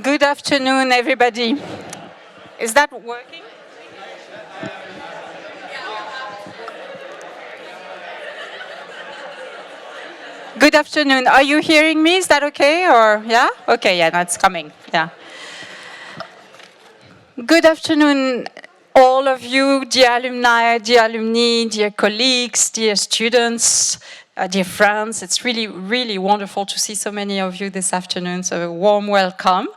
Good afternoon, everybody. Is that working? Good afternoon. Are you hearing me? Is that okay? Or, yeah? Okay, yeah, that's coming. Yeah. Good afternoon, all of you, dear alumni, dear colleagues, dear students, dear friends. It's really, really wonderful to see so many of you this afternoon. So a warm welcome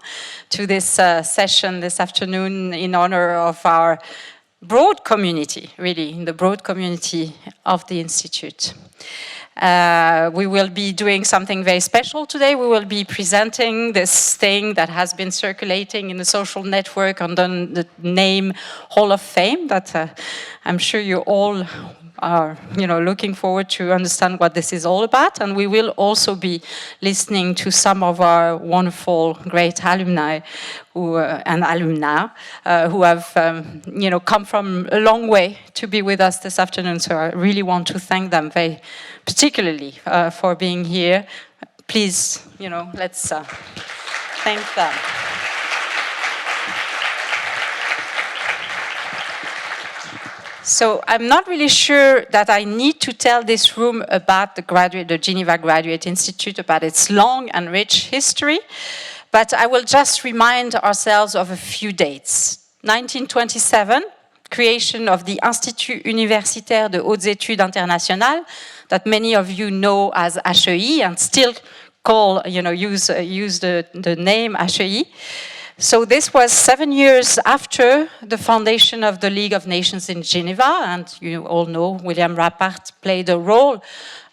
to this session this afternoon in honor of our broad community, really, in the broad community of the Institute. We will be doing something very special today. We will be presenting this thing that has been circulating in the social network under the name Hall of Fame that I'm sure you all are looking forward to understand what this is all about. And we will also be listening to some of our wonderful, great alumni and alumna who have come from a long way to be with us this afternoon. So I really want to thank them very particularly for being here. Please, let's thank them. So I'm not really sure that I need to tell this room about the Geneva Graduate Institute, about its long and rich history, but I will just remind ourselves of a few dates. 1927, creation of the Institut Universitaire de Hautes Études Internationales, that many of you know as HEI and still call, use the name HEI. So this was 7 years after the foundation of the League of Nations in Geneva, and you all know William Rappart played a role,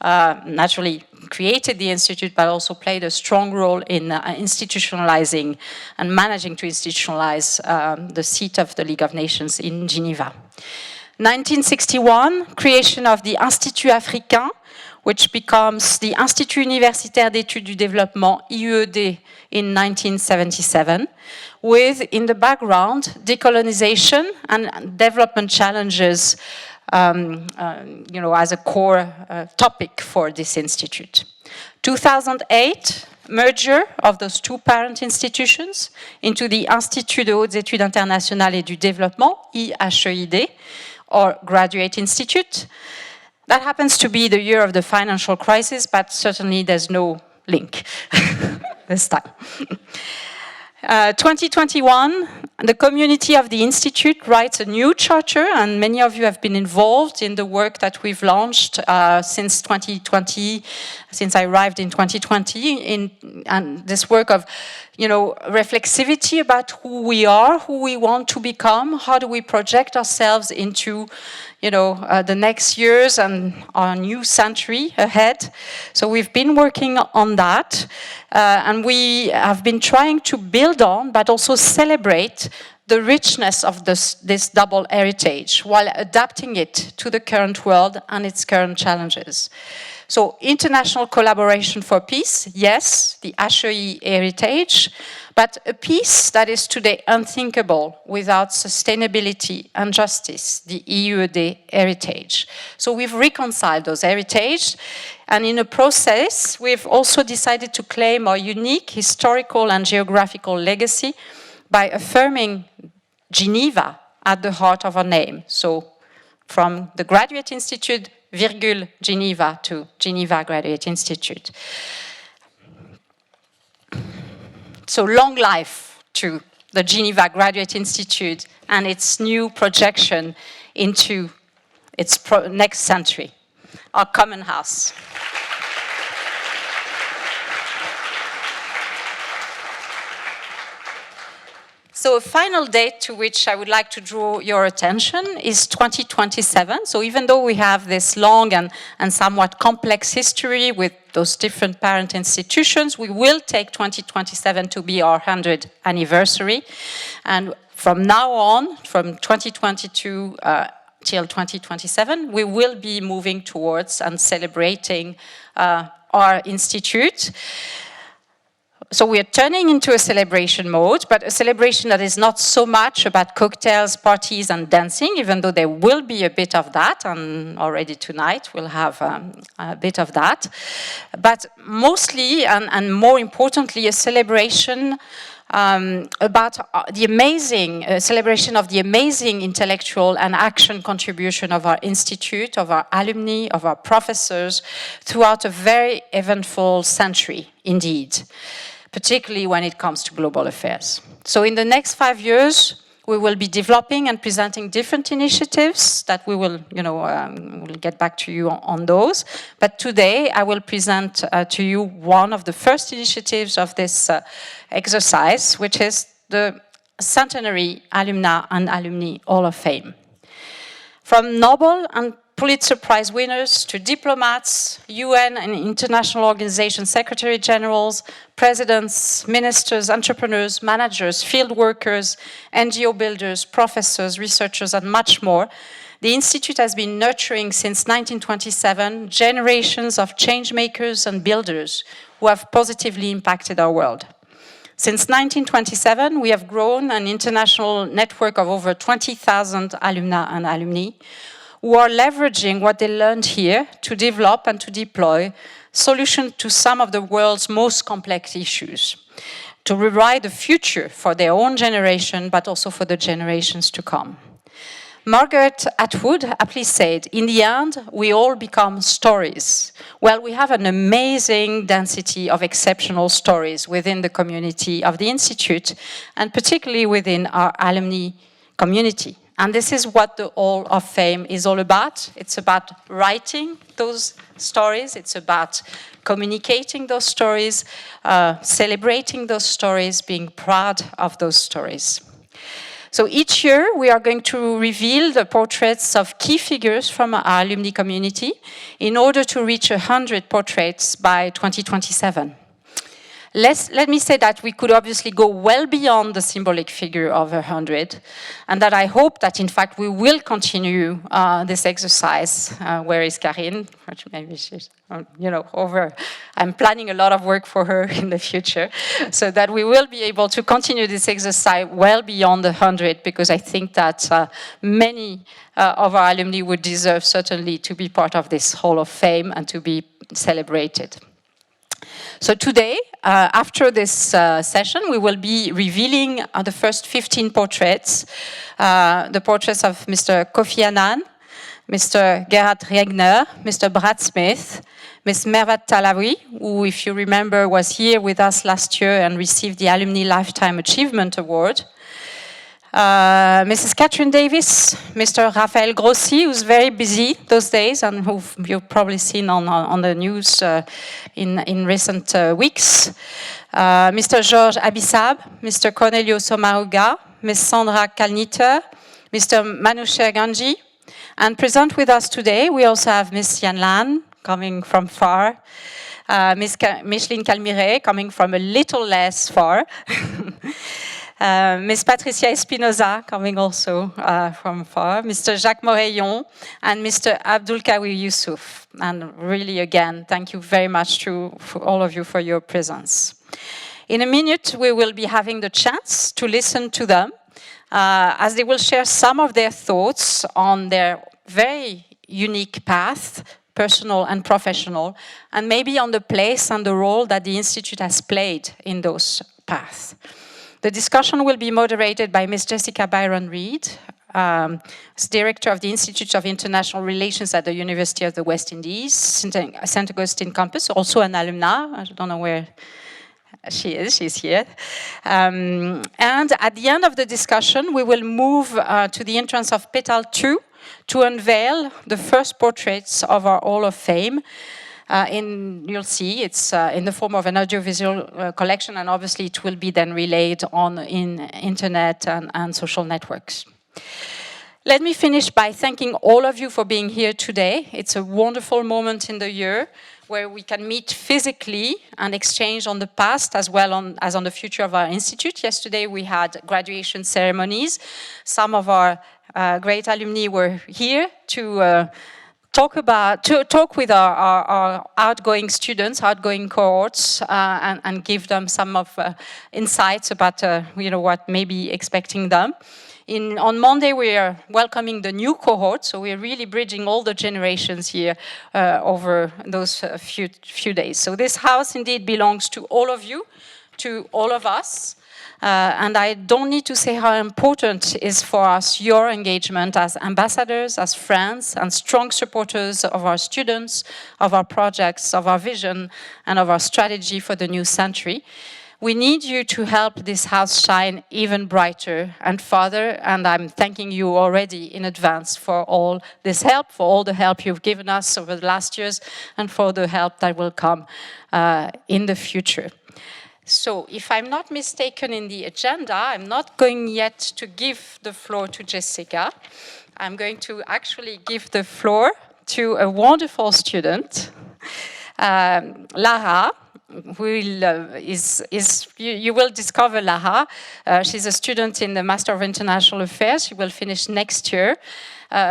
naturally created the Institute, but also played a strong role in institutionalizing and managing to institutionalize the seat of the League of Nations in Geneva. 1961, creation of the Institut Africain, which becomes the Institut Universitaire d'Études du Développement, IUED, in 1977, with, in the background, decolonization and development challenges as a core topic for this institute. 2008, merger of those two parent institutions into the Institut de Hautes Études Internationales et du Développement, IHEID, or Graduate Institute. That happens to be the year of the financial crisis, but certainly there's no link this time. 2021, the community of the Institute writes a new charter, and many of you have been involved in the work that we've launched since 2020, since I arrived in 2020, and this work of, reflexivity about who we are, who we want to become, how do we project ourselves into the next years and our new century ahead. So we've been working on that, and we have been trying to build on, but also celebrate the richness of this double heritage while adapting it to the current world and its current challenges. So international collaboration for peace, yes, the HEI heritage, but a peace that is today unthinkable without sustainability and justice, the IUED heritage. So we've reconciled those heritage, and in a process, we've also decided to claim our unique historical and geographical legacy by affirming Geneva at the heart of our name. So from the Graduate Institute, Geneva to Geneva Graduate Institute. So long life to the Geneva Graduate Institute and its new projection into its next century, our common house. So a final date to which I would like to draw your attention is 2027. So even though we have this long and somewhat complex history with those different parent institutions, we will take 2027 to be our 100th anniversary. And from now on, from 2022 till 2027, we will be moving towards and celebrating our institute. So we are turning into a celebration mode, but a celebration that is not so much about cocktails, parties, and dancing, even though there will be a bit of that, and already tonight we'll have a bit of that. But mostly, and more importantly, a celebration about the amazing celebration of the amazing intellectual and action contribution of our institute, of our alumni, of our professors throughout a very eventful century indeed, particularly when it comes to global affairs. So in the next 5 years, we will be developing and presenting different initiatives that we will, we'll get back to you on those. But today, I will present to you one of the first initiatives of this exercise, which is the Centenary Alumni and Alumni Hall of Fame. From Nobel and Pulitzer Prize winners to diplomats, UN and international organization secretary generals, presidents, ministers, entrepreneurs, managers, field workers, NGO builders, professors, researchers, and much more, the Institute has been nurturing since 1927 generations of change makers and builders who have positively impacted our world. Since 1927, we have grown an international network of over 20,000 alumni and alumni who are leveraging what they learned here to develop and to deploy solutions to some of the world's most complex issues, to rewrite the future for their own generation, but also for the generations to come. Margaret Atwood aptly said, in the end, we all become stories. Well, we have an amazing density of exceptional stories within the community of the Institute, and particularly within our alumni community. And this is what the Hall of Fame is all about. It's about writing those stories. It's about communicating those stories, celebrating those stories, being proud of those stories. So each year we are going to reveal the portraits of key figures from our alumni community in order to reach 100 portraits by 2027. Let me say that we could obviously go well beyond the symbolic figure of 100, and that I hope that in fact we will continue this exercise. Where is Karine? Maybe she's, over. I'm planning a lot of work for her in the future, so that we will be able to continue this exercise well beyond 100, because I think that many of our alumni would deserve certainly to be part of this Hall of Fame and to be celebrated. So today, after this session, we will be revealing the first 15 portraits. The portraits of Mr. Kofi Annan, Mr. Gerhard Regner, Mr. Brad Smith, Ms. Mervat Talawi, who, if you remember, was here with us last year and received the Alumni Lifetime Achievement Award. Mrs. Catherine Davis, Mr. Raphael Grossi, who's very busy those days and who you've probably seen on the news in recent weeks. Mr. Georges Abissab, Mr. Cornelio Sommaruga, Ms. Sandra Kalniter, Mr. Manusher Ganji. And present with us today, we also have Ms. Yan Lan, coming from far, Ms. Micheline Calmire, coming from a little less far, Ms. Patricia Espinoza, coming also from far, Mr. Jacques Moreillon, and Mr. Abdul Kawi Yusuf. And really, again, thank you very much to all of you for your presence. In a minute, we will be having the chance to listen to them, as they will share some of their thoughts on their very unique path, personal and professional, and maybe on the place and the role that the Institute has played in those paths. The discussion will be moderated by Ms. Jessica Byron-Reed, Director of the Institute of International Relations at the University of the West Indies, St. Augustine campus, also an alumna. I don't know where she is, she's here. And at the end of the discussion, we will move to the entrance of Petal 2 to unveil the first portraits of our Hall of Fame. You'll see it's in the form of an audiovisual collection, and obviously it will be then relayed in internet and social networks. Let me finish by thanking all of you for being here today. It's a wonderful moment in the year where we can meet physically and exchange on the past as well as on the future of our institute. Yesterday we had graduation ceremonies. Some of our great alumni were here to talk with our outgoing students, outgoing cohorts, and give them some of insights about what may be expecting them. On Monday, we are welcoming the new cohort, so we're really bridging all the generations here over those few days. So this house indeed belongs to all of you, to all of us. And I don't need to say how important it is for us your engagement as ambassadors, as friends, and strong supporters of our students, of our projects, of our vision, and of our strategy for the new century. We need you to help this house shine even brighter and farther, and I'm thanking you already in advance for all this help, for all the help you've given us over the last years, and for the help that will come in the future. So, if I'm not mistaken in the agenda, I'm not going yet to give the floor to Jessica. I'm going to actually give the floor to a wonderful student, Lara, who you will discover Lara. She's a student in the Master of International Affairs. She will finish next year.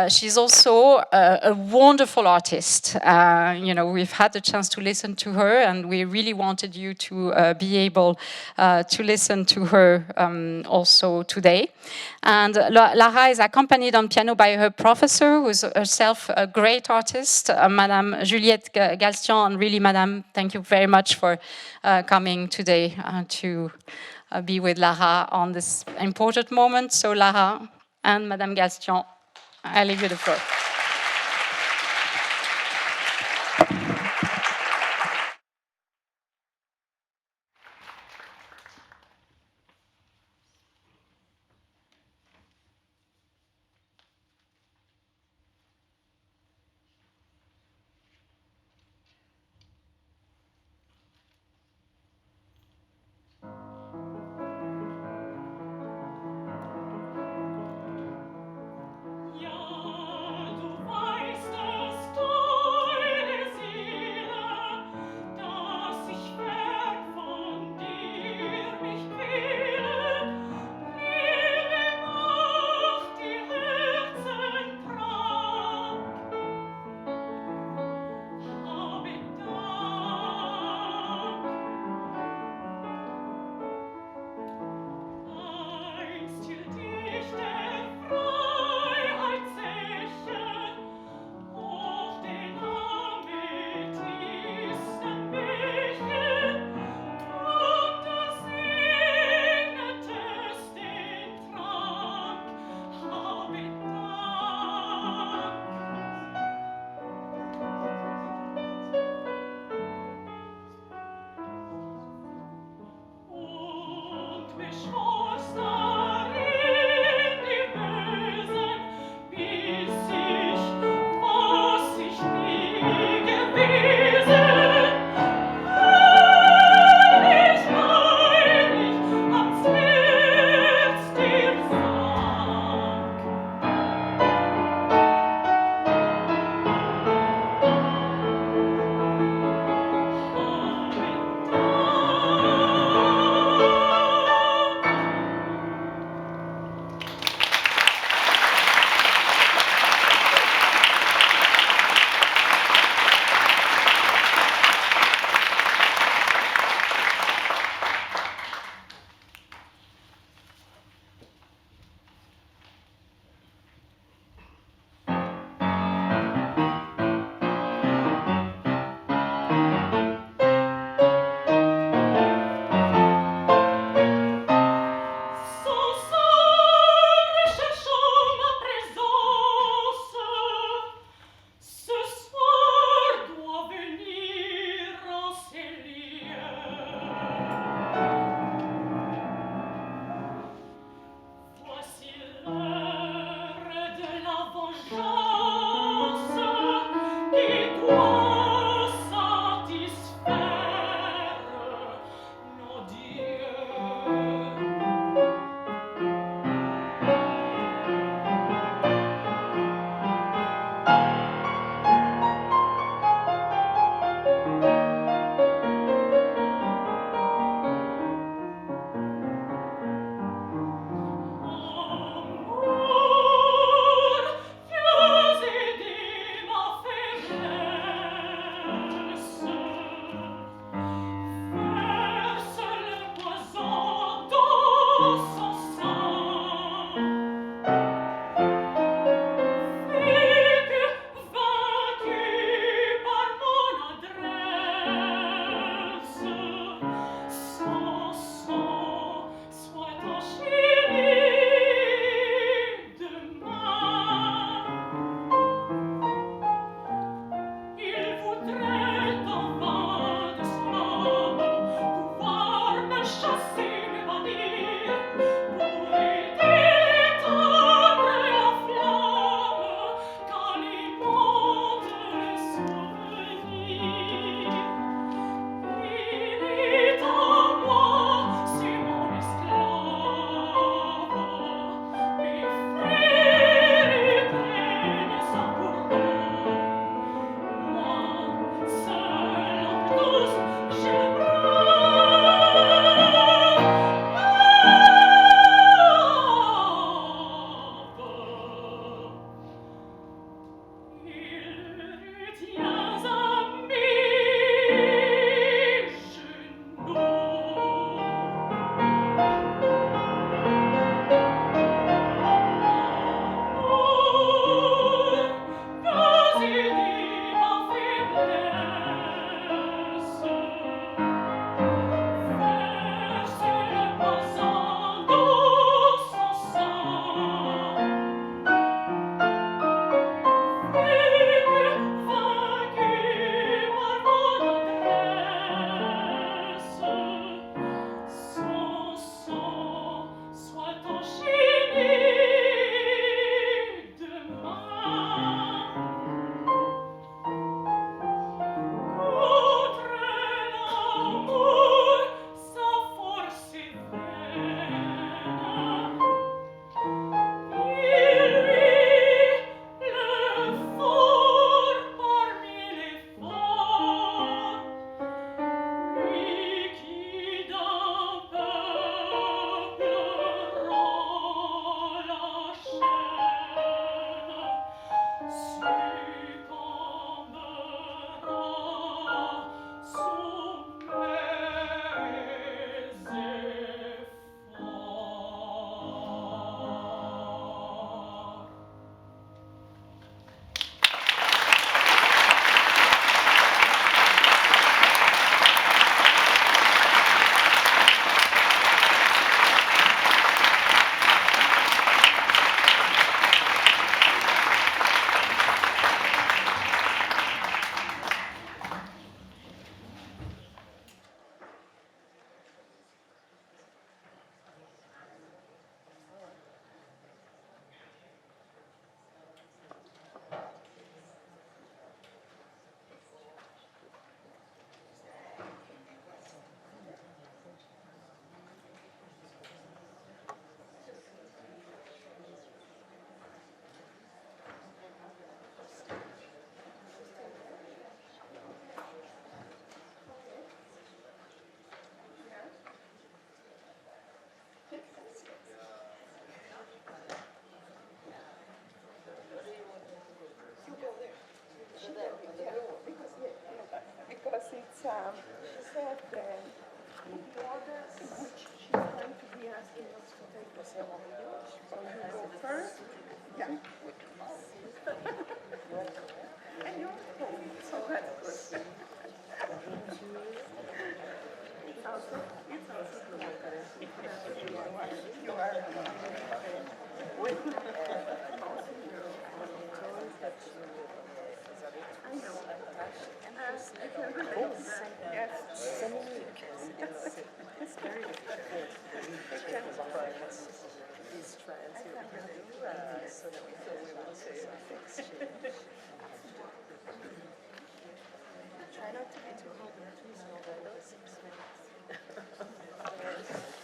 She's also a wonderful artist. We've had the chance to listen to her, and we really wanted you to be able to listen to her also today. And Lara is accompanied on piano by her professor, who's herself a great artist, Madame Juliette Galstian. And really, Madame, thank you very much for coming today to be with Lara on this important moment. So Lara and Madame Galstian, I leave you the floor.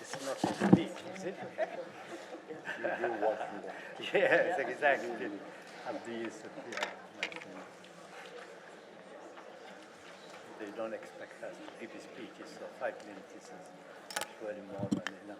It's not too big, is it? You walk. Yes, exactly. At these, they don't expect us to give speeches, so 5 minutes is actually more than enough.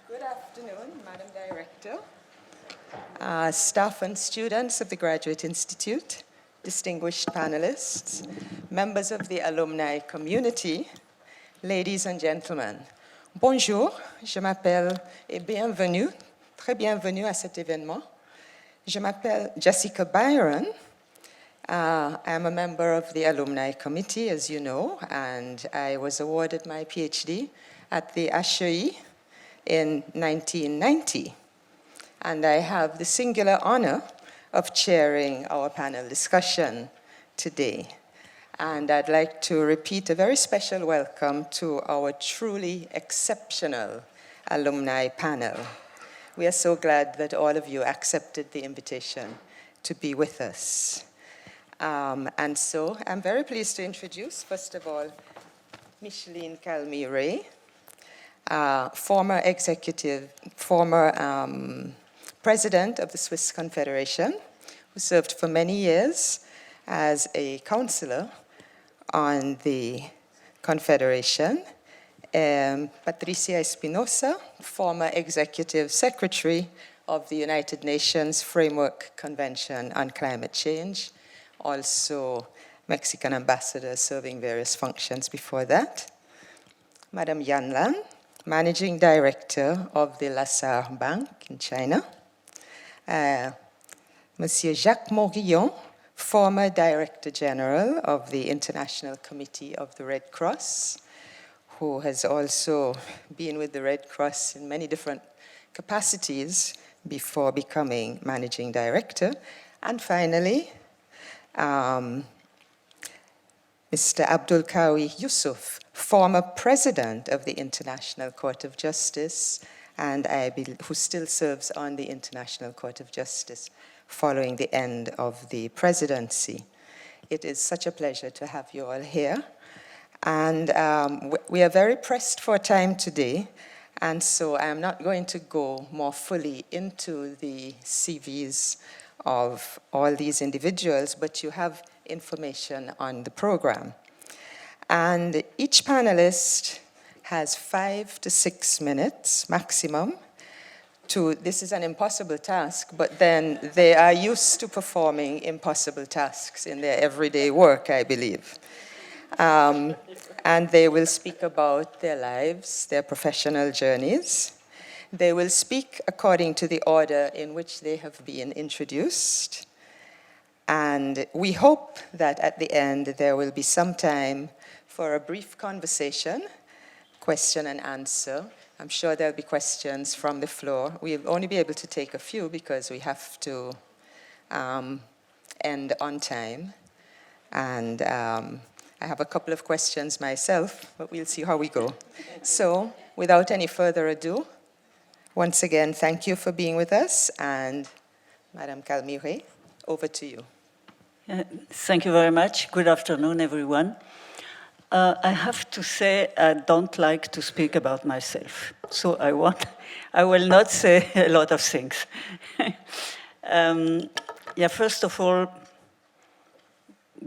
Good afternoon, Madam Director, staff and students of the Graduate Institute, distinguished panelists, members of the alumni community, ladies and gentlemen. Bonjour, je m'appelle et bienvenue, très bienvenue à cet événement. Je m'appelle Jessica Byron. I'm a member of the alumni committee, as you know, and I was awarded my PhD at the HEI in 1990. And I have the singular honor of chairing our panel discussion today. And I'd like to repeat a very special welcome to our truly exceptional alumni panel. We are so glad that all of you accepted the invitation to be with us. And so I'm very pleased to introduce, first of all, Micheline Calmy-Ray, former president of the Swiss Confederation, who served for many years as a counselor on the Confederation. Patricia Espinosa, former executive secretary of the United Nations Framework Convention on Climate Change, also Mexican ambassador serving various functions before that. Madame Yan Lan, managing director of the Lasar Bank in China. Monsieur Jacques Morillon, former Director General of the International Committee of the Red Cross, who has also been with the Red Cross in many different capacities before becoming Managing Director. And finally, Mr. Abdul Kawi Yusuf, former President of the International Court of Justice, and who still serves on the International Court of Justice following the end of the presidency. It is such a pleasure to have you all here. And we are very pressed for time today, and so I'm not going to go more fully into the CVs of all these individuals, but you have information on the program. And each panelist has 5 to 6 minutes maximum this is an impossible task, but then they are used to performing impossible tasks in their everyday work, I believe. And they will speak about their lives, their professional journeys. They will speak according to the order in which they have been introduced. And we hope that at the end there will be some time for a brief conversation, question and answer. I'm sure there'll be questions from the floor. We'll only be able to take a few because we have to end on time. And I have a couple of questions myself, but we'll see how we go. So, without any further ado, once again, thank you for being with us. And Madame Calmy-Ray, over to you. Thank you very much. Good afternoon, everyone. I have to say I don't like to speak about myself, so I will not say a lot of things. First of all,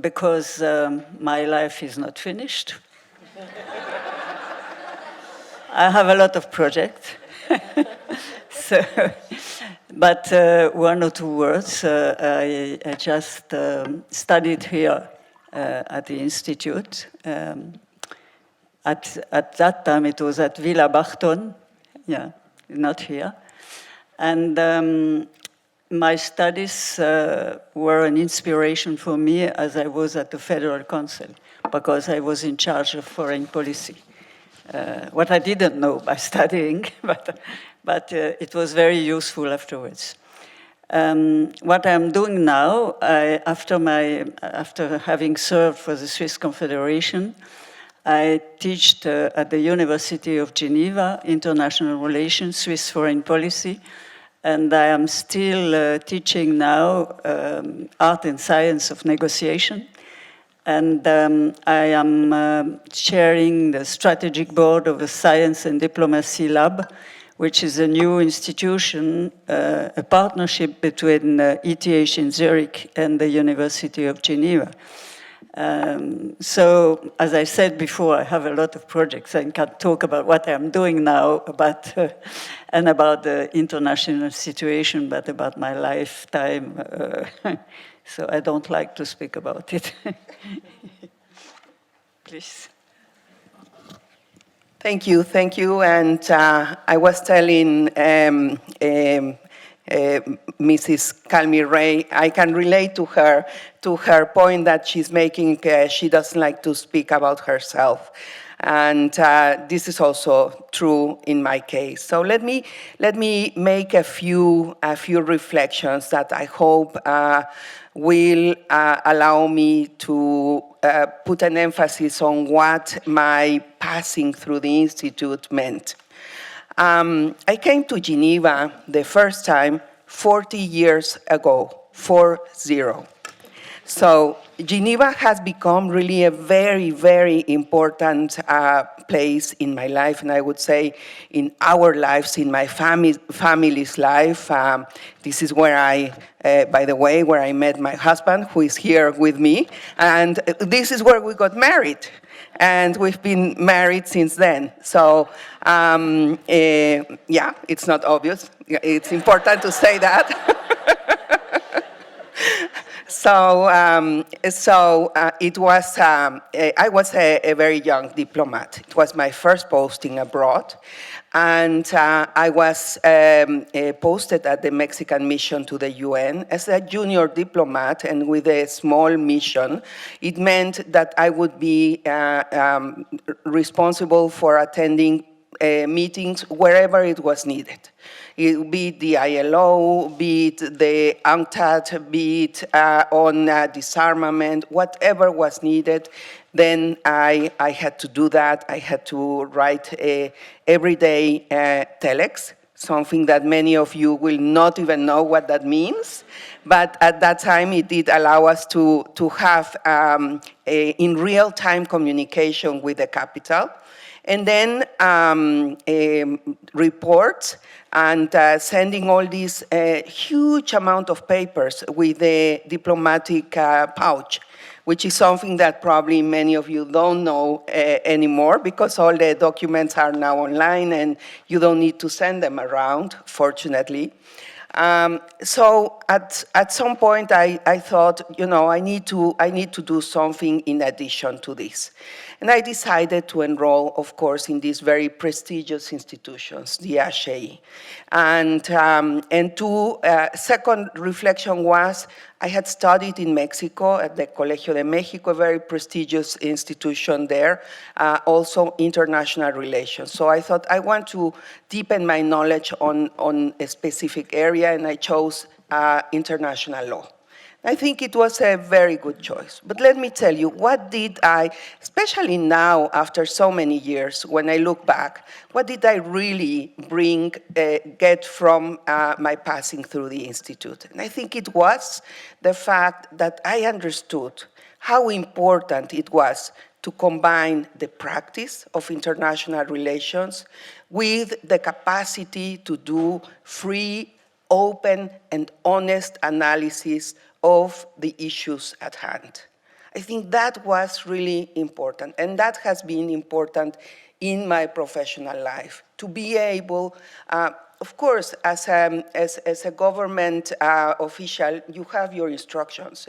because my life is not finished. I have a lot of projects. But 1 or 2 words. I just studied here at the Institute At that time, it was at Villa Barton, yeah, not here. And my studies were an inspiration for me as I was at the Federal Council, because I was in charge of foreign policy. What I didn't know by studying, but it was very useful afterwards. What I'm doing now, after having served for the Swiss Confederation, I teach at the University of Geneva, International Relations, Swiss Foreign Policy, and I am still teaching now Art and Science of Negotiation. And I am chairing the strategic board of the Science and Diplomacy Lab, which is a new institution, a partnership between ETH in Zurich and the University of Geneva. So, as I said before, I have a lot of projects. I can talk about what I'm doing now, and about the international situation, but about my lifetime. So I don't like to speak about it. Please. Thank you. And I was telling Mrs. Calmi Ray, I can relate to her point that she's making. She doesn't like to speak about herself. And this is also true in my case. So let me make a few reflections that I hope will allow me to put an emphasis on what my passing through the Institute meant. I came to Geneva the first time 40 years ago, 40. So Geneva has become really a very, very important place in my life, and I would say in our lives, in my family's life. This is where by the way, where I met my husband, who is here with me, and this is where we got married. And we've been married since then. So, yeah, it's not obvious. It's important to say that. So it was, I was a very young diplomat. It was my first posting abroad. And I was posted at the Mexican mission to the UN as a junior diplomat and with a small mission. It meant that I would be responsible for attending meetings wherever it was needed. Be it the ILO, be it the UNCTAD, be it on disarmament, whatever was needed, then I had to do that. I had to write everyday telex, something that many of you will not even know what that means. But at that time, it did allow us to have in real-time communication with the capital. And then reports and sending all these huge amount of papers with a diplomatic pouch, which is something that probably many of you don't know anymore, because all the documents are now online and you don't need to send them around, fortunately. So at some point I thought, you know, I need to do something in addition to this. And I decided to enroll, of course, in these very prestigious institutions, the HAE. And second reflection was, I had studied in Mexico at the Colegio de Mexico, a very prestigious institution there, also international relations. So I thought I want to deepen my knowledge on a specific area, and I chose international law. I think it was a very good choice. But let me tell you, what did I, especially now after so many years, when I look back, what did I really get from my passing through the Institute? And I think it was the fact that I understood how important it was to combine the practice of international relations with the capacity to do free, open, and honest analysis of the issues at hand. I think that was really important, and that has been important in my professional life, to be able, of course, as a government official, you have your instructions,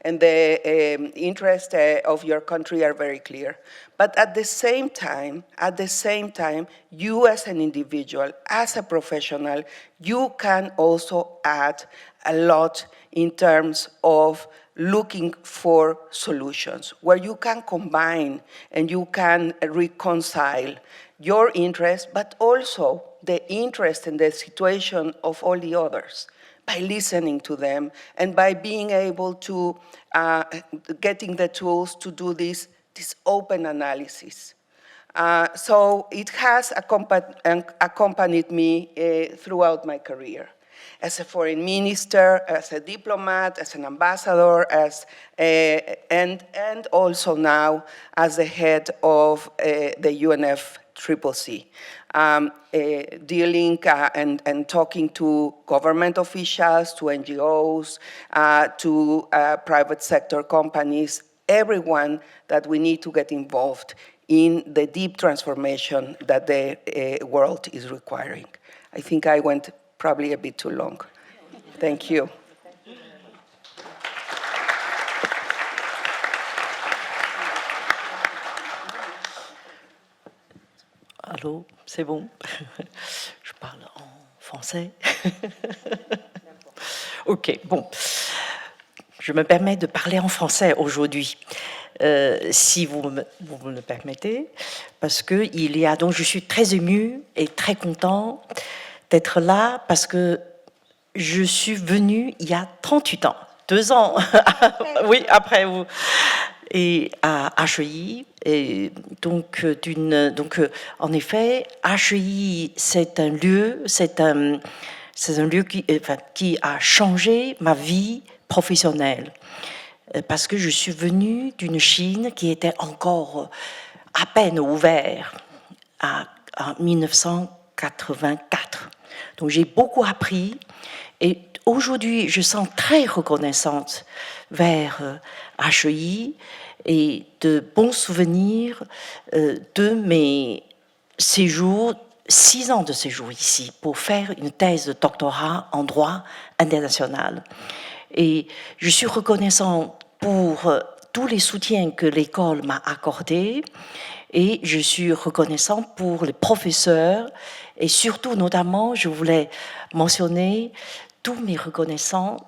and the interests of your country are very clear. But at the same time, you as an individual, as a professional, you can also add a lot in terms of looking for solutions, where you can combine and you can reconcile your interest, but also the interest and the situation of all the others, by listening to them and by being able to, getting the tools to do this open analysis. So it has accompanied me throughout my career. As a foreign minister, as a diplomat, as an ambassador, and also now as the head of the UNFCCC, dealing and talking to government officials, to NGOs, to private sector companies, everyone that we need to get involved in the deep transformation that the world is requiring. I think I went probably a bit too long. Thank you. Allô, c'est bon? Je parle en français. Ok, bon. Je me permets de parler en français aujourd'hui, si vous me le permettez, parce que donc je suis très émue et très content d'être là, parce que je suis venue il y a 38 ans, 2 ans, oui, après vous, et à HEI. Et donc, en effet, HEI, c'est un lieu qui a changé ma vie professionnelle, parce que je suis venue d'une Chine qui était encore à peine ouverte en 1984. Donc j'ai beaucoup appris, et aujourd'hui je sens très reconnaissante vers HEI et de bons souvenirs de mes séjours, 6 ans de séjour ici, pour faire une thèse de doctorat en droit international. Et je suis reconnaissante pour tous les soutiens que l'école m'a accordés, et je suis reconnaissante pour les professeurs, et surtout, notamment, je voulais mentionner tous mes reconnaissances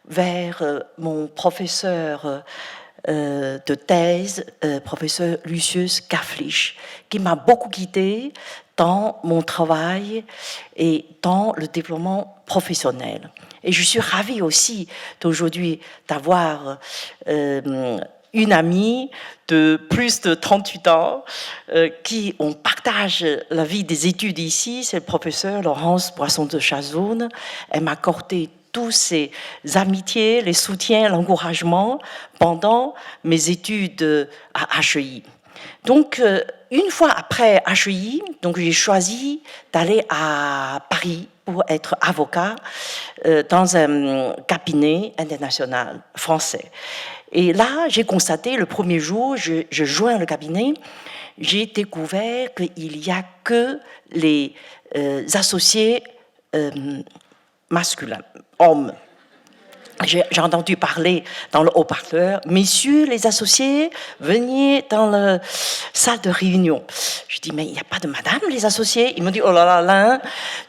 vers mon professeur de thèse, professeur Lucius Kafflich, qui m'a beaucoup guidée dans mon travail et dans le développement professionnel. Et je suis ravie aussi d'aujourd'hui d'avoir une amie de plus de 38 ans qui on partage la vie des études ici, c'est le professeur Laurence Boisson de Chazoun. Elle m'a accordé tous ces amitiés, les soutiens, l'encouragement pendant mes études à HEI. Donc, une fois après HEI, donc j'ai choisi d'aller à Paris pour être avocat dans un cabinet international français. Et là, j'ai constaté, le premier jour, je joins le cabinet, j'ai découvert qu'il n'y a que les associés masculins, hommes. J'ai entendu parler dans le haut-parleur, messieurs les associés, venez dans la salle de réunion. Je dis, mais il n'y a pas de madame les associés? Ils m'ont dit, oh là là,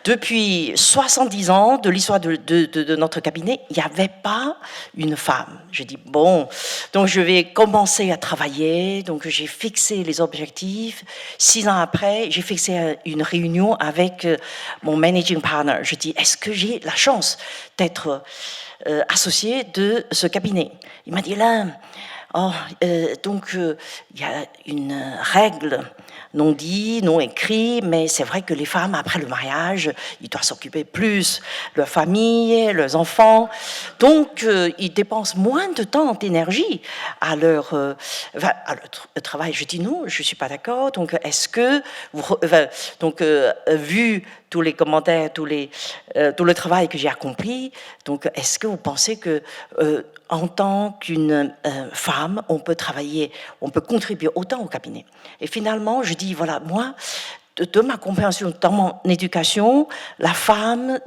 depuis 70 ans de l'histoire de notre cabinet, il n'y avait pas une femme. Je dis, bon, donc je vais commencer à travailler, donc j'ai fixé les objectifs. 6 ans après, j'ai fixé une réunion avec mon managing partner. Je dis, est-ce que j'ai la chance d'être associé de ce cabinet? Il m'a dit là, donc il y a une règle non dit, non écrit, mais c'est vrai que les femmes après le mariage, ils doivent s'occuper plus de leur famille, leurs enfants, donc ils dépensent moins de temps, d'énergie à leur travail. Je dis non, je suis pas d'accord. Donc est-ce que vu tous les commentaires, tout le travail que j'ai accompli, donc est-ce que vous pensez que en tant qu'une femme, on peut travailler, on peut contribuer autant au cabinet? Et finalement, je dis, voilà, moi, de ma compréhension dans mon éducation, la femme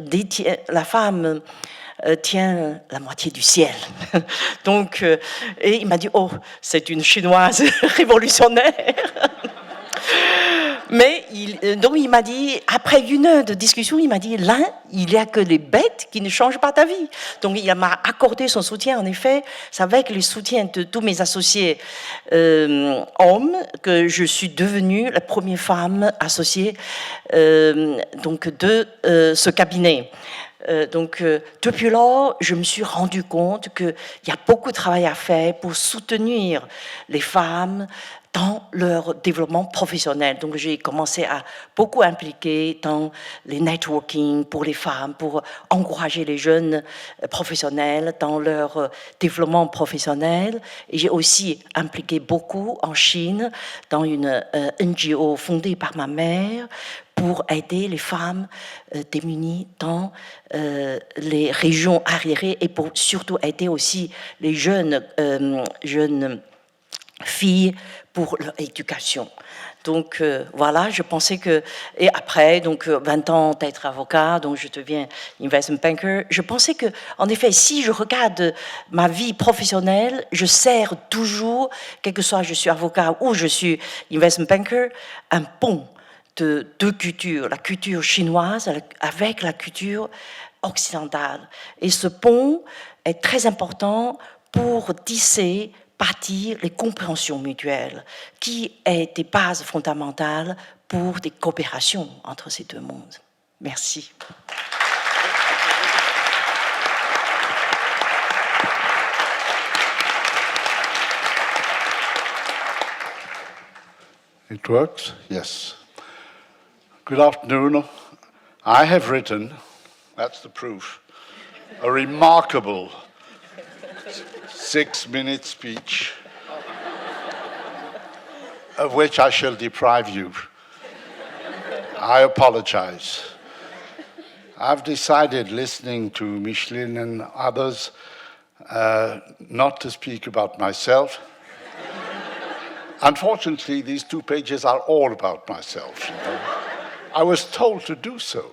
tient la moitié du ciel. Donc, et il m'a dit, oh, c'est une chinoise révolutionnaire. Mais donc il m'a dit, après 1 heure de discussion, il m'a dit, là, il n'y a que les bêtes qui ne changent pas ta vie. Donc il m'a accordé son soutien, en effet. C'est avec le soutien de tous mes associés hommes que je suis devenue la première femme associée donc de ce cabinet. Depuis lors, je me suis rendu compte qu'il y a beaucoup de travail à faire pour soutenir les femmes dans leur développement professionnel. Donc, j'ai commencé à beaucoup impliquer dans les networking pour les femmes, pour encourager les jeunes professionnels dans leur développement professionnel. Et j'ai aussi impliqué beaucoup en Chine dans une NGO fondée par ma mère pour aider les femmes démunies dans les régions arriérées et pour surtout aider aussi les jeunes filles pour leur éducation. Donc voilà, je pensais que... Et après, donc 20 ans d'être avocat, donc je deviens investment banker, je pensais que, en effet, si je regarde ma vie professionnelle, je sers toujours, quel que soit je suis avocat ou je suis investment banker, un pont de deux cultures, la culture chinoise avec la culture occidentale. Et ce pont est très important pour tisser, bâtir les compréhensions mutuelles, qui est des bases fondamentales pour des coopérations entre ces deux mondes. Merci. It works? Yes. Good afternoon. I have written, that's the proof, a remarkable 6-minute speech, of which I shall deprive you. I apologize. I've decided, listening to Micheline and others, not to speak about myself. Unfortunately, these 2 pages are all about myself. You know? I was told to do so.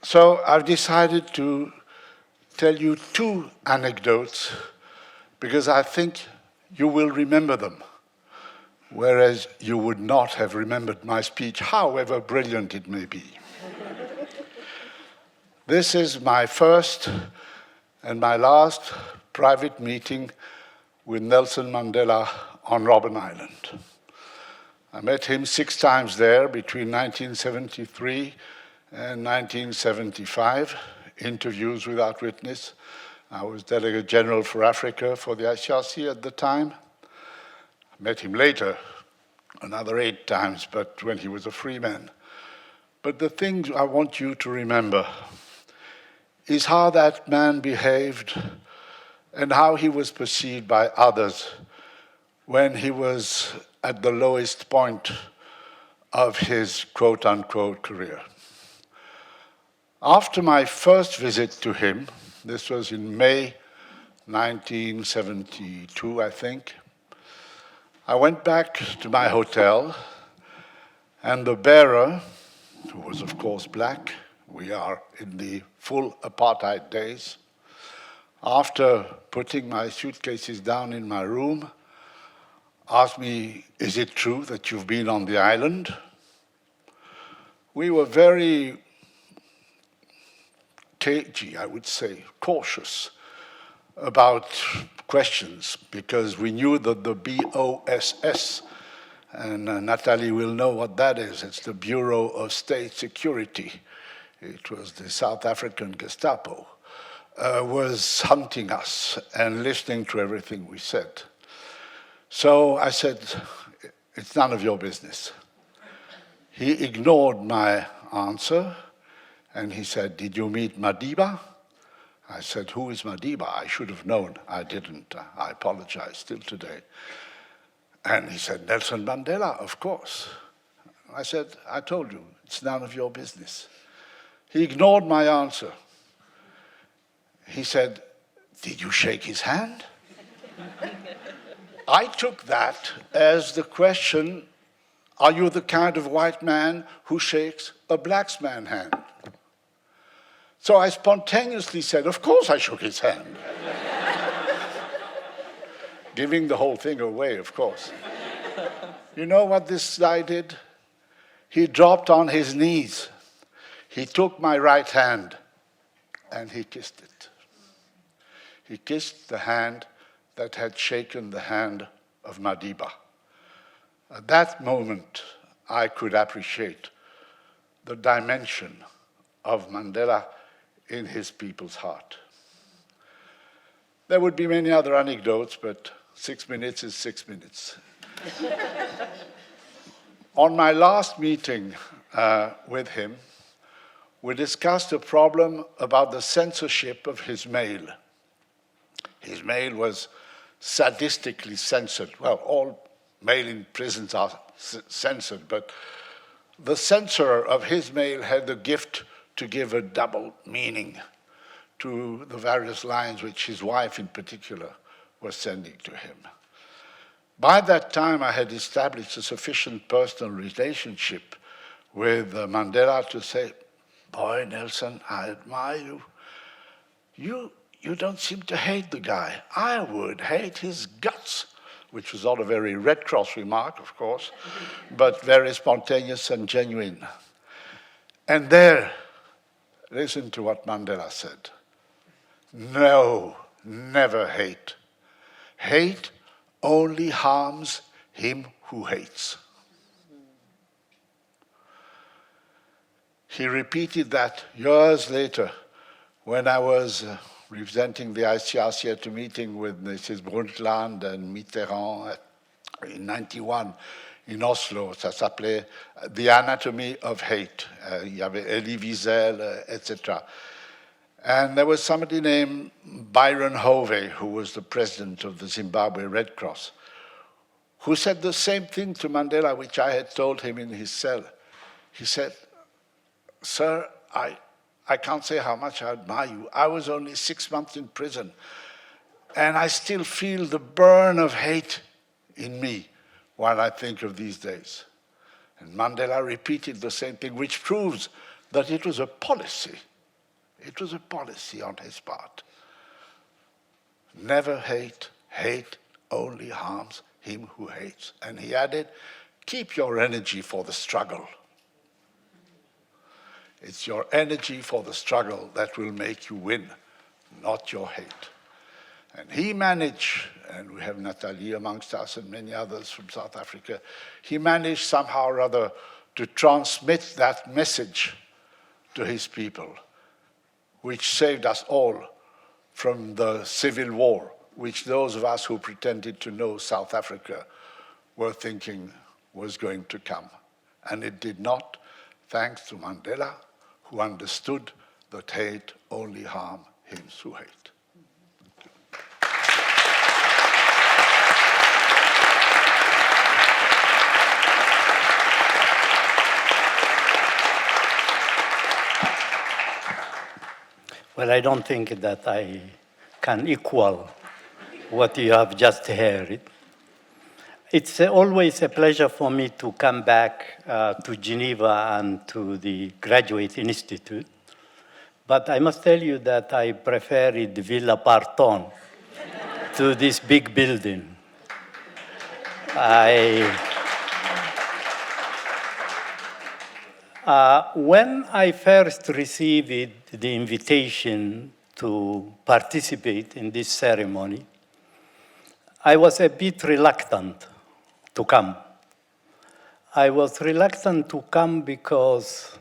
So I've decided to tell you 2 anecdotes because I think you will remember them, whereas you would not have remembered my speech, however brilliant it may be. This is my first and my last private meeting with Nelson Mandela on Robben Island. I met him 6 times there between 1973 and 1975, interviews without witness. I was Delegate General for Africa for the ICRC at the time. I met him later, another 8 times, but when he was a free man. But the thing I want you to remember is how that man behaved and how he was perceived by others when he was at the lowest point of his quote-unquote career. After my first visit to him, this was in May 1972, I think, I went back to my hotel, and the bearer, who was of course black, we are in the full apartheid days, after putting my suitcases down in my room, asked me, is it true that you've been on the island? We were very cagey, I would say, cautious about questions because we knew that the BOSS, and Natalie will know what that is, it's the Bureau of State Security. It was the South African Gestapo, was hunting us and listening to everything we said. So I said, it's none of your business. He ignored my answer, and he said, did you meet Madiba? I said, who is Madiba? I should have known. I didn't. I apologize still today. And he said, Nelson Mandela, of course. I said, I told you, it's none of your business. He ignored my answer. He said, did you shake his hand? I took that as the question Are you the kind of white man who shakes a black man's hand? So I spontaneously said, of course I shook his hand. Giving the whole thing away, of course. You know what this guy did? He dropped on his knees. He took my right hand and he kissed it. He kissed the hand that had shaken the hand of Madiba. At that moment, I could appreciate the dimension of Mandela in his people's heart. There would be many other anecdotes, but 6 minutes is 6 minutes. On my last meeting with him, we discussed a problem about the censorship of his mail. His mail was sadistically censored. Well, all mail in prisons are censored, but the censor of his mail had the gift to give a double meaning to the various lines which his wife in particular was sending to him. By that time, I had established a sufficient personal relationship with Mandela to say, boy, Nelson, I admire you. You don't seem to hate the guy. I would hate his guts, which was not a very Red Cross remark, of course, but very spontaneous and genuine. And there, listen to what Mandela said. No, never hate. Hate only harms him who hates. He repeated that years later when I was representing the ICRC at a meeting with Mrs. Brundtland and Mitterrand in 91 in Oslo. Ça s'appelait The Anatomy of Hate. Il y avait Elie Wiesel, etc. And there was somebody named Byron Hovey, who was the president of the Zimbabwe Red Cross, who said the same thing to Mandela, which I had told him in his cell. He said, sir, I can't say how much I admire you. I was only 6 months in prison, and I still feel the burn of hate in me while I think of these days. And Mandela repeated the same thing, which proves that it was a policy. It was a policy on his part. Never hate. Hate only harms him who hates. And he added, keep your energy for the struggle. It's your energy for the struggle that will make you win, not your hate. And he managed, and we have Nathalie amongst us and many others from South Africa, he managed somehow or other to transmit that message to his people, which saved us all from the civil war, which those of us who pretended to know South Africa were thinking was going to come. And it did not, thanks to Mandela, who understood that hate only harms him who hate. Well, I don't think that I can equal what you have just heard. It's always a pleasure for me to come back to Geneva and to the Graduate Institute. But I must tell you that I preferred Villa Parton to this big building. When I first received the invitation to participate in this ceremony, I was a bit reluctant to come. I was reluctant to come because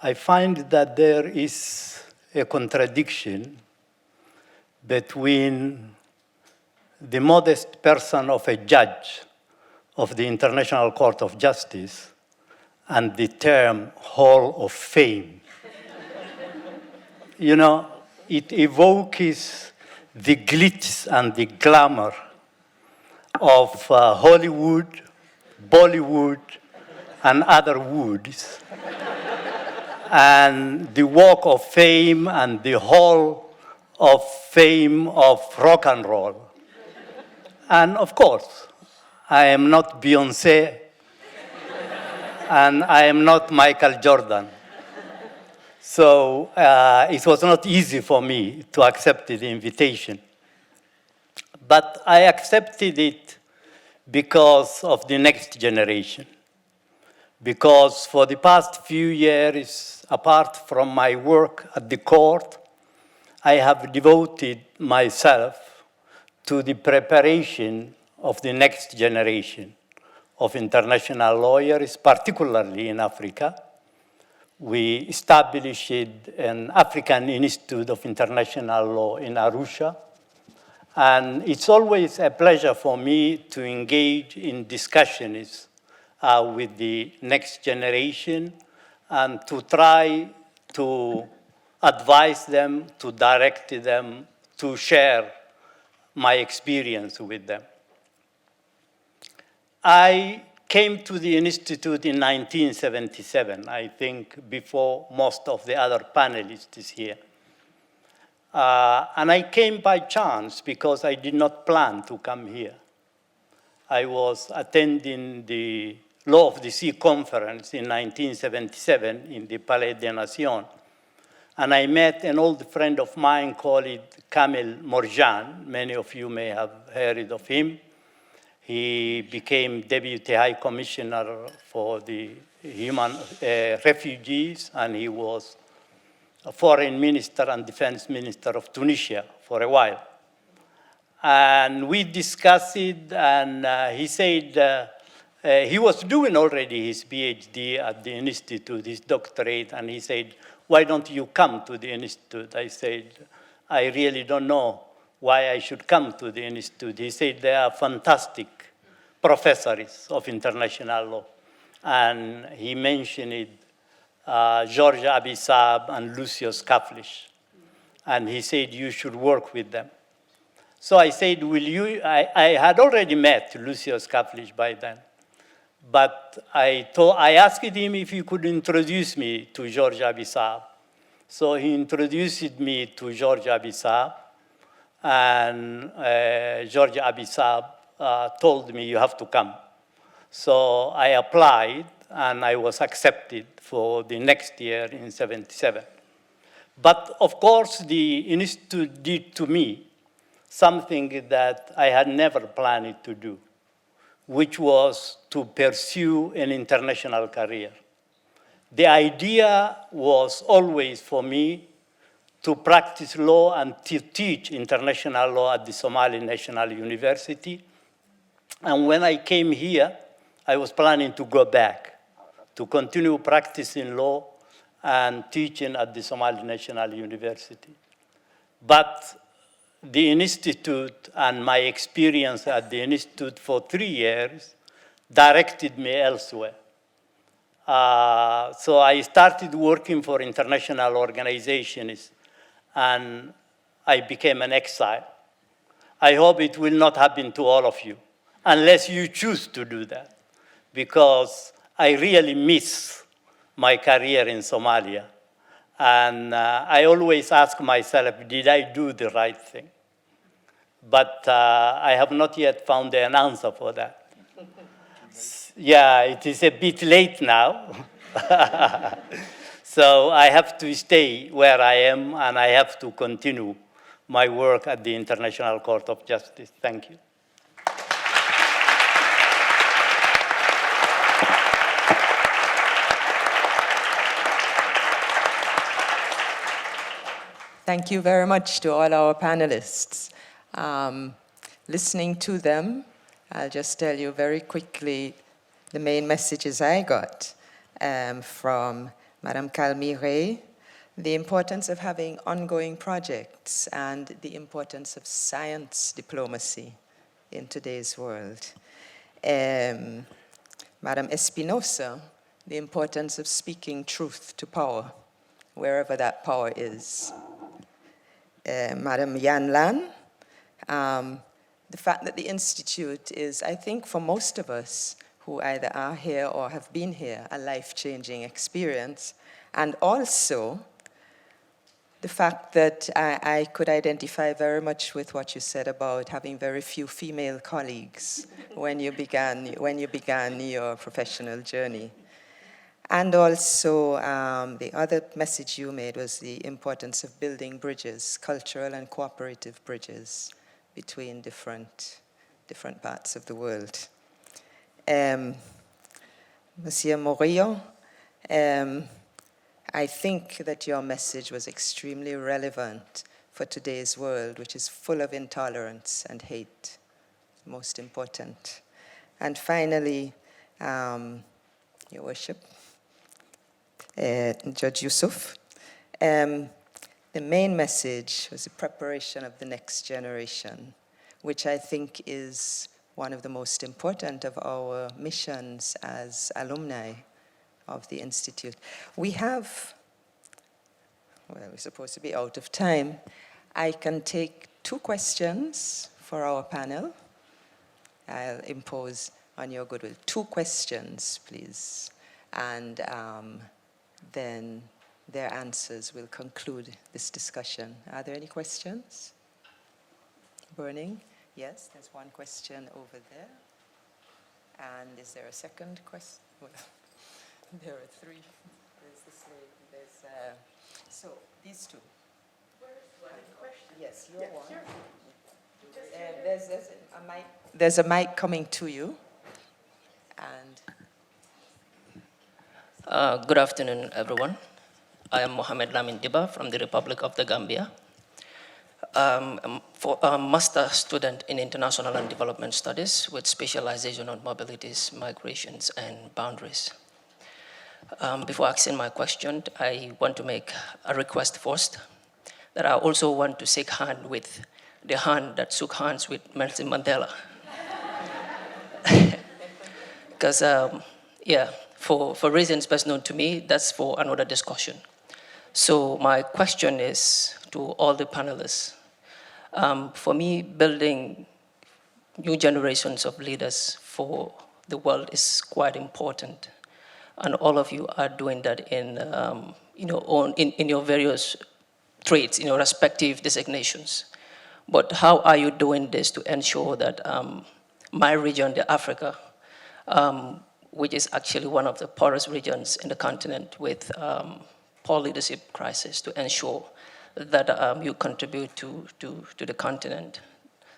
I find that there is a contradiction between the modest person of a judge of the International Court of Justice and the term Hall of Fame. You know, it evokes the glitz and the glamour of Hollywood, Bollywood, and other woods, and the Walk of Fame and the Hall of Fame of rock and roll. And of course, I am not Beyoncé, and I am not Michael Jordan. So it was not easy for me to accept the invitation. But I accepted it because of the next generation. Because for the past few years, apart from my work at the court, I have devoted myself to the preparation of the next generation of international lawyers, particularly in Africa. We established an African Institute of International Law in Arusha. And it's always a pleasure for me to engage in discussions with the next generation and to try to advise them, to direct them, to share my experience with them. I came to the Institute in 1977, I think before most of the other panelists here. And I came by chance because I did not plan to come here. I was attending the Law of the Sea conference in 1977 in the Palais des Nations. And I met an old friend of mine called Kamel Morjan. Many of you may have heard of him. He became Deputy High Commissioner for the human refugees, and he was a foreign minister and defense minister of Tunisia for a while. And we discussed it, and he said he was doing already his PhD at the Institute, his doctorate, and he said, why don't you come to the Institute? I said, I really don't know why I should come to the Institute. He said, they are fantastic professors of international law. And he mentioned George Abissab and Lucius Kaflish. And he said, you should work with them. So I said, will you? I had already met Lucius Kaflish by then. But I asked him if he could introduce me to George Abissab. So he introduced me to George Abissab. And George Abissab told me, you have to come. So I applied, and I was accepted for the next year in '77. But of course, the Institute did to me something that I had never planned to do, which was to pursue an international career. The idea was always for me to practice law and to teach international law at the Somali National University. And when I came here, I was planning to go back, to continue practicing law and teaching at the Somali National University. But the Institute and my experience at the Institute for 3 years directed me elsewhere. So I started working for international organizations, and I became an exile. I hope it will not happen to all of you, unless you choose to do that, because I really miss my career in Somalia. And I always ask myself, did I do the right thing? But I have not yet found an answer for that. Yeah, it is a bit late now. So I have to stay where I am, and I have to continue my work at the International Court of Justice. Thank you. Thank you very much to all our panelists. Listening to them, I'll just tell you very quickly the main messages I got from Madame Calmire, the importance of having ongoing projects and the importance of science diplomacy in today's world. Madame Espinosa, the importance of speaking truth to power, wherever that power is. Madame Yan Lan, the fact that the Institute is, I think, for most of us who either are here or have been here, a life-changing experience. And also, the fact that I could identify very much with what you said about having very few female colleagues when you began your professional journey. And also, the other message you made was the importance of building bridges, cultural and cooperative bridges between different parts of the world. Monsieur Morillo, I think that your message was extremely relevant for today's world, which is full of intolerance and hate, most important. And finally, Your Worship, Judge Yusuf, the main message was the preparation of the next generation, which I think is one of the most important of our missions as alumni of the Institute. We're supposed to be out of time. I can take 2 questions for our panel. I'll impose on your goodwill. 2 questions, please. And then their answers will conclude this discussion. Are there any questions? Burning? Yes, there's one question over there. And is there a second question? Well, there are 3. There's this lady, so these 2. Yes, you're one. Sure. There's a mic coming to you. And good afternoon, everyone. I am Mohamed Lamin Diba from the Republic of the Gambia. I'm a master student in international and development studies with specialization on mobilities, migrations, and boundaries. Before asking my question, I want to make a request first, that I also want to shake hand with the hand that shook hands with Nelson Mandela. Because, for reasons best known to me, that's for another discussion. So my question is to all the panelists. For me, building new generations of leaders for the world is quite important. And all of you are doing that in your various traits, in your respective designations. But how are you doing this to ensure that my region, the Africa, which is actually one of the poorest regions in the continent with poor leadership crisis, to ensure that you contribute to the continent,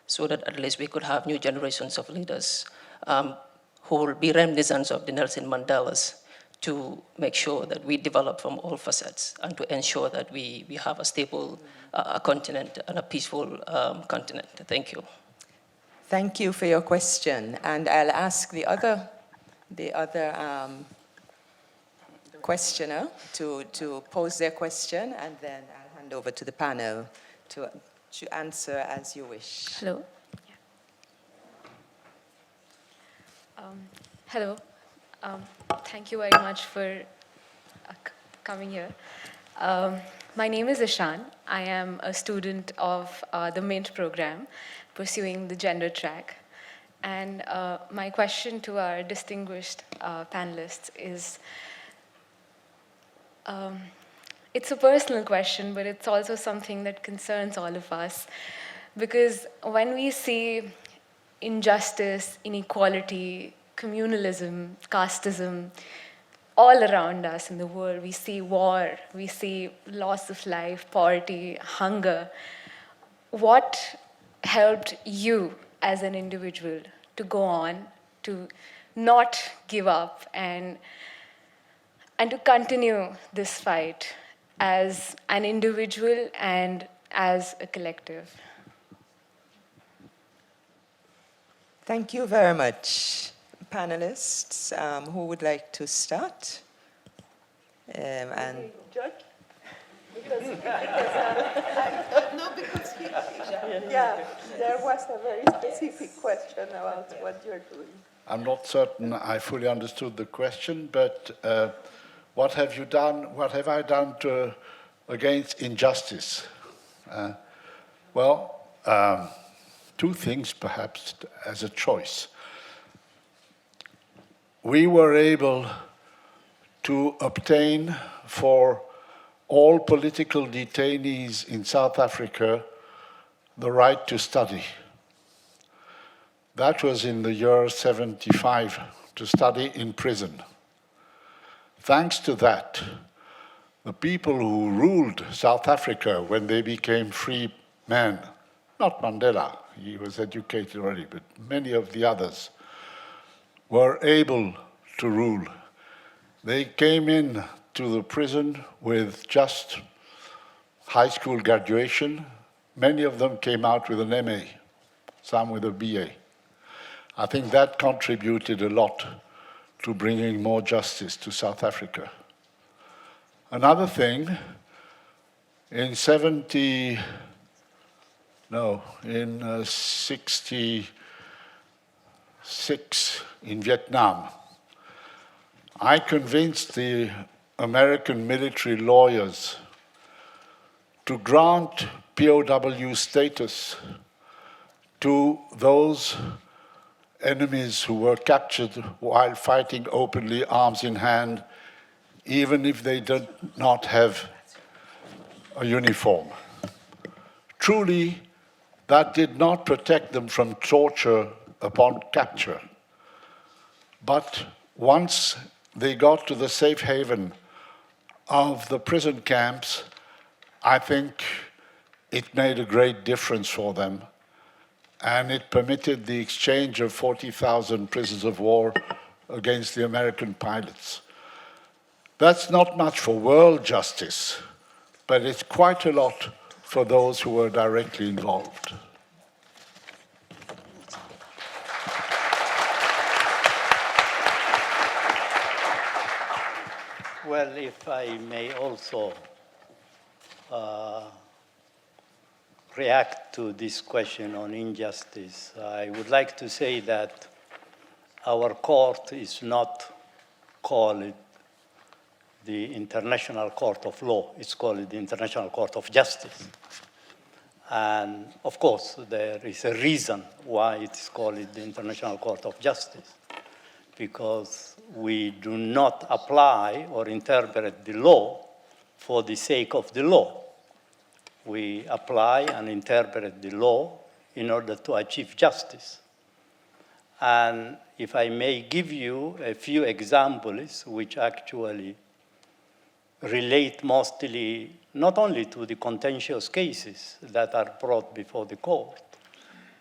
so that at least we could have new generations of leaders who will be reminiscent of the Nelson Mandelas, to make sure that we develop from all facets and to ensure that we have a stable continent and a peaceful continent. Thank you. thank you for your question. And I'll ask the other questioner to pose their question, and then I'll hand over to the panel to answer as you wish. Hello. Hello. Thank you very much for coming here. My name is Ishan. I am a student of the MINT program, pursuing the gender track. And my question to our distinguished panelists is, it's a personal question, but it's also something that concerns all of us. Because when we see injustice, inequality, communalism, casteism, all around us in the world, we see war, we see loss of life, poverty, hunger. What helped you as an individual to go on, to not give up, and to continue this fight as an individual and as a collective? Thank you very much. Panelists, who would like to start? And Judge? There was a very specific question about what you're doing. I'm not certain I fully understood the question, but what have you done? What have I done against injustice? Two things perhaps as a choice. We were able to obtain for all political detainees in South Africa the right to study. That was in the year 75, to study in prison. thanks to that, the people who ruled South Africa when they became free men, not Mandela, he was educated already, but many of the others, were able to rule. They came in to the prison with just high school graduation. Many of them came out with an MA, some with a BA. I think that contributed a lot to bringing more justice to South Africa. Another thing, in 66 in Vietnam, I convinced the American military lawyers to grant POW status to those enemies who were captured while fighting openly, arms in hand, even if they did not have a uniform. Truly, that did not protect them from torture upon capture. But once they got to the safe haven of the prison camps, I think it made a great difference for them. And it permitted the exchange of 40,000 prisoners of war against the American pilots. That's not much for world justice, but it's quite a lot for those who were directly involved. Well, if I may also react to this question on injustice, I would like to say that our court is not called the International Court of Law, it's called the International Court of Justice. And of course, there is a reason why it is called the International Court of Justice, because we do not apply or interpret the law for the sake of the law. We apply and interpret the law in order to achieve justice. And if I may give you a few examples which actually relate mostly not only to the contentious cases that are brought before the court,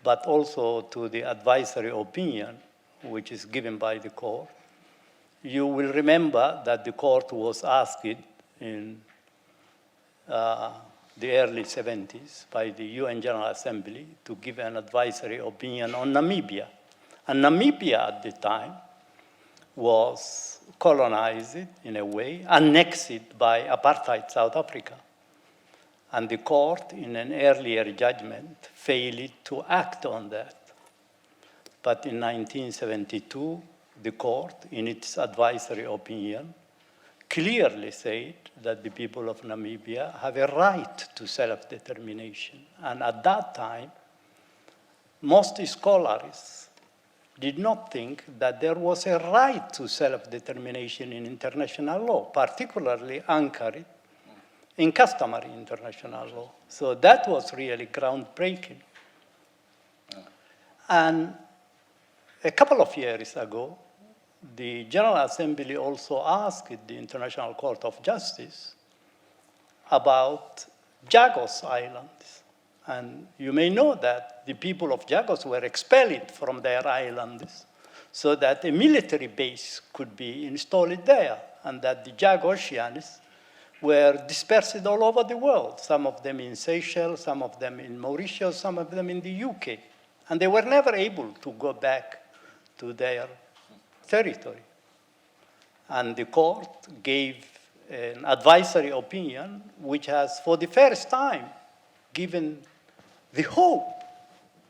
but also to the advisory opinion which is given by the court. You will remember that the court was asked in the early 70s by the UN General Assembly to give an advisory opinion on Namibia. And Namibia at the time was colonized in a way, annexed by apartheid South Africa. And the court, in an earlier judgment, failed to act on that. But in 1972, the court, in its advisory opinion, clearly said that the people of Namibia have a right to self-determination. And at that time, most scholars did not think that there was a right to self-determination in international law, particularly anchored in customary international law. So that was really groundbreaking. And a couple of years ago, the General Assembly also asked the International Court of Justice about Jagos Islands. And you may know that the people of Jagos were expelled from their islands so that a military base could be installed there, and that the Jagosians were dispersed all over the world, some of them in Seychelles, some of them in Mauritius, some of them in the UK. And they were never able to go back to their territory. And the court gave an advisory opinion which has, for the first time, given the hope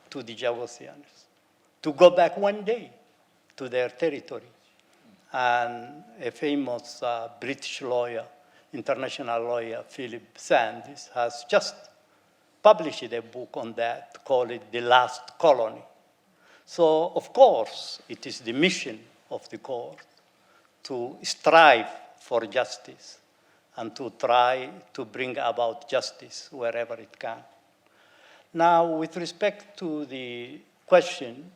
to the Jagosians to go back one day to their territory. And a famous British lawyer, international lawyer, Philip Sandys, has just published a book on that called The Last Colony. So, of course, it is the mission of the court to strive for justice and to try to bring about justice wherever it can. Now, with respect to the question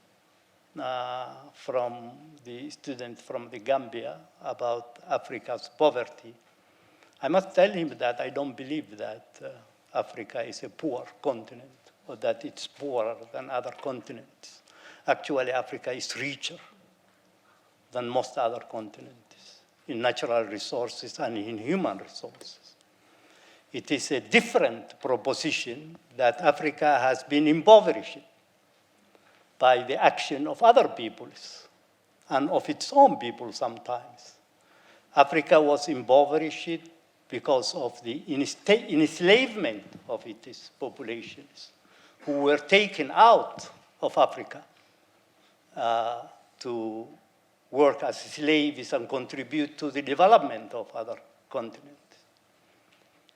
from the student from the Gambia about Africa's poverty, I must tell him that I don't believe that Africa is a poor continent or that it's poorer than other continents. Actually, Africa is richer than most other continents in natural resources and in human resources. It is a different proposition that Africa has been impoverished by the action of other peoples and of its own people sometimes. Africa was impoverished because of the enslavement of its populations, who were taken out of Africa to work as slaves and contribute to the development of other continents.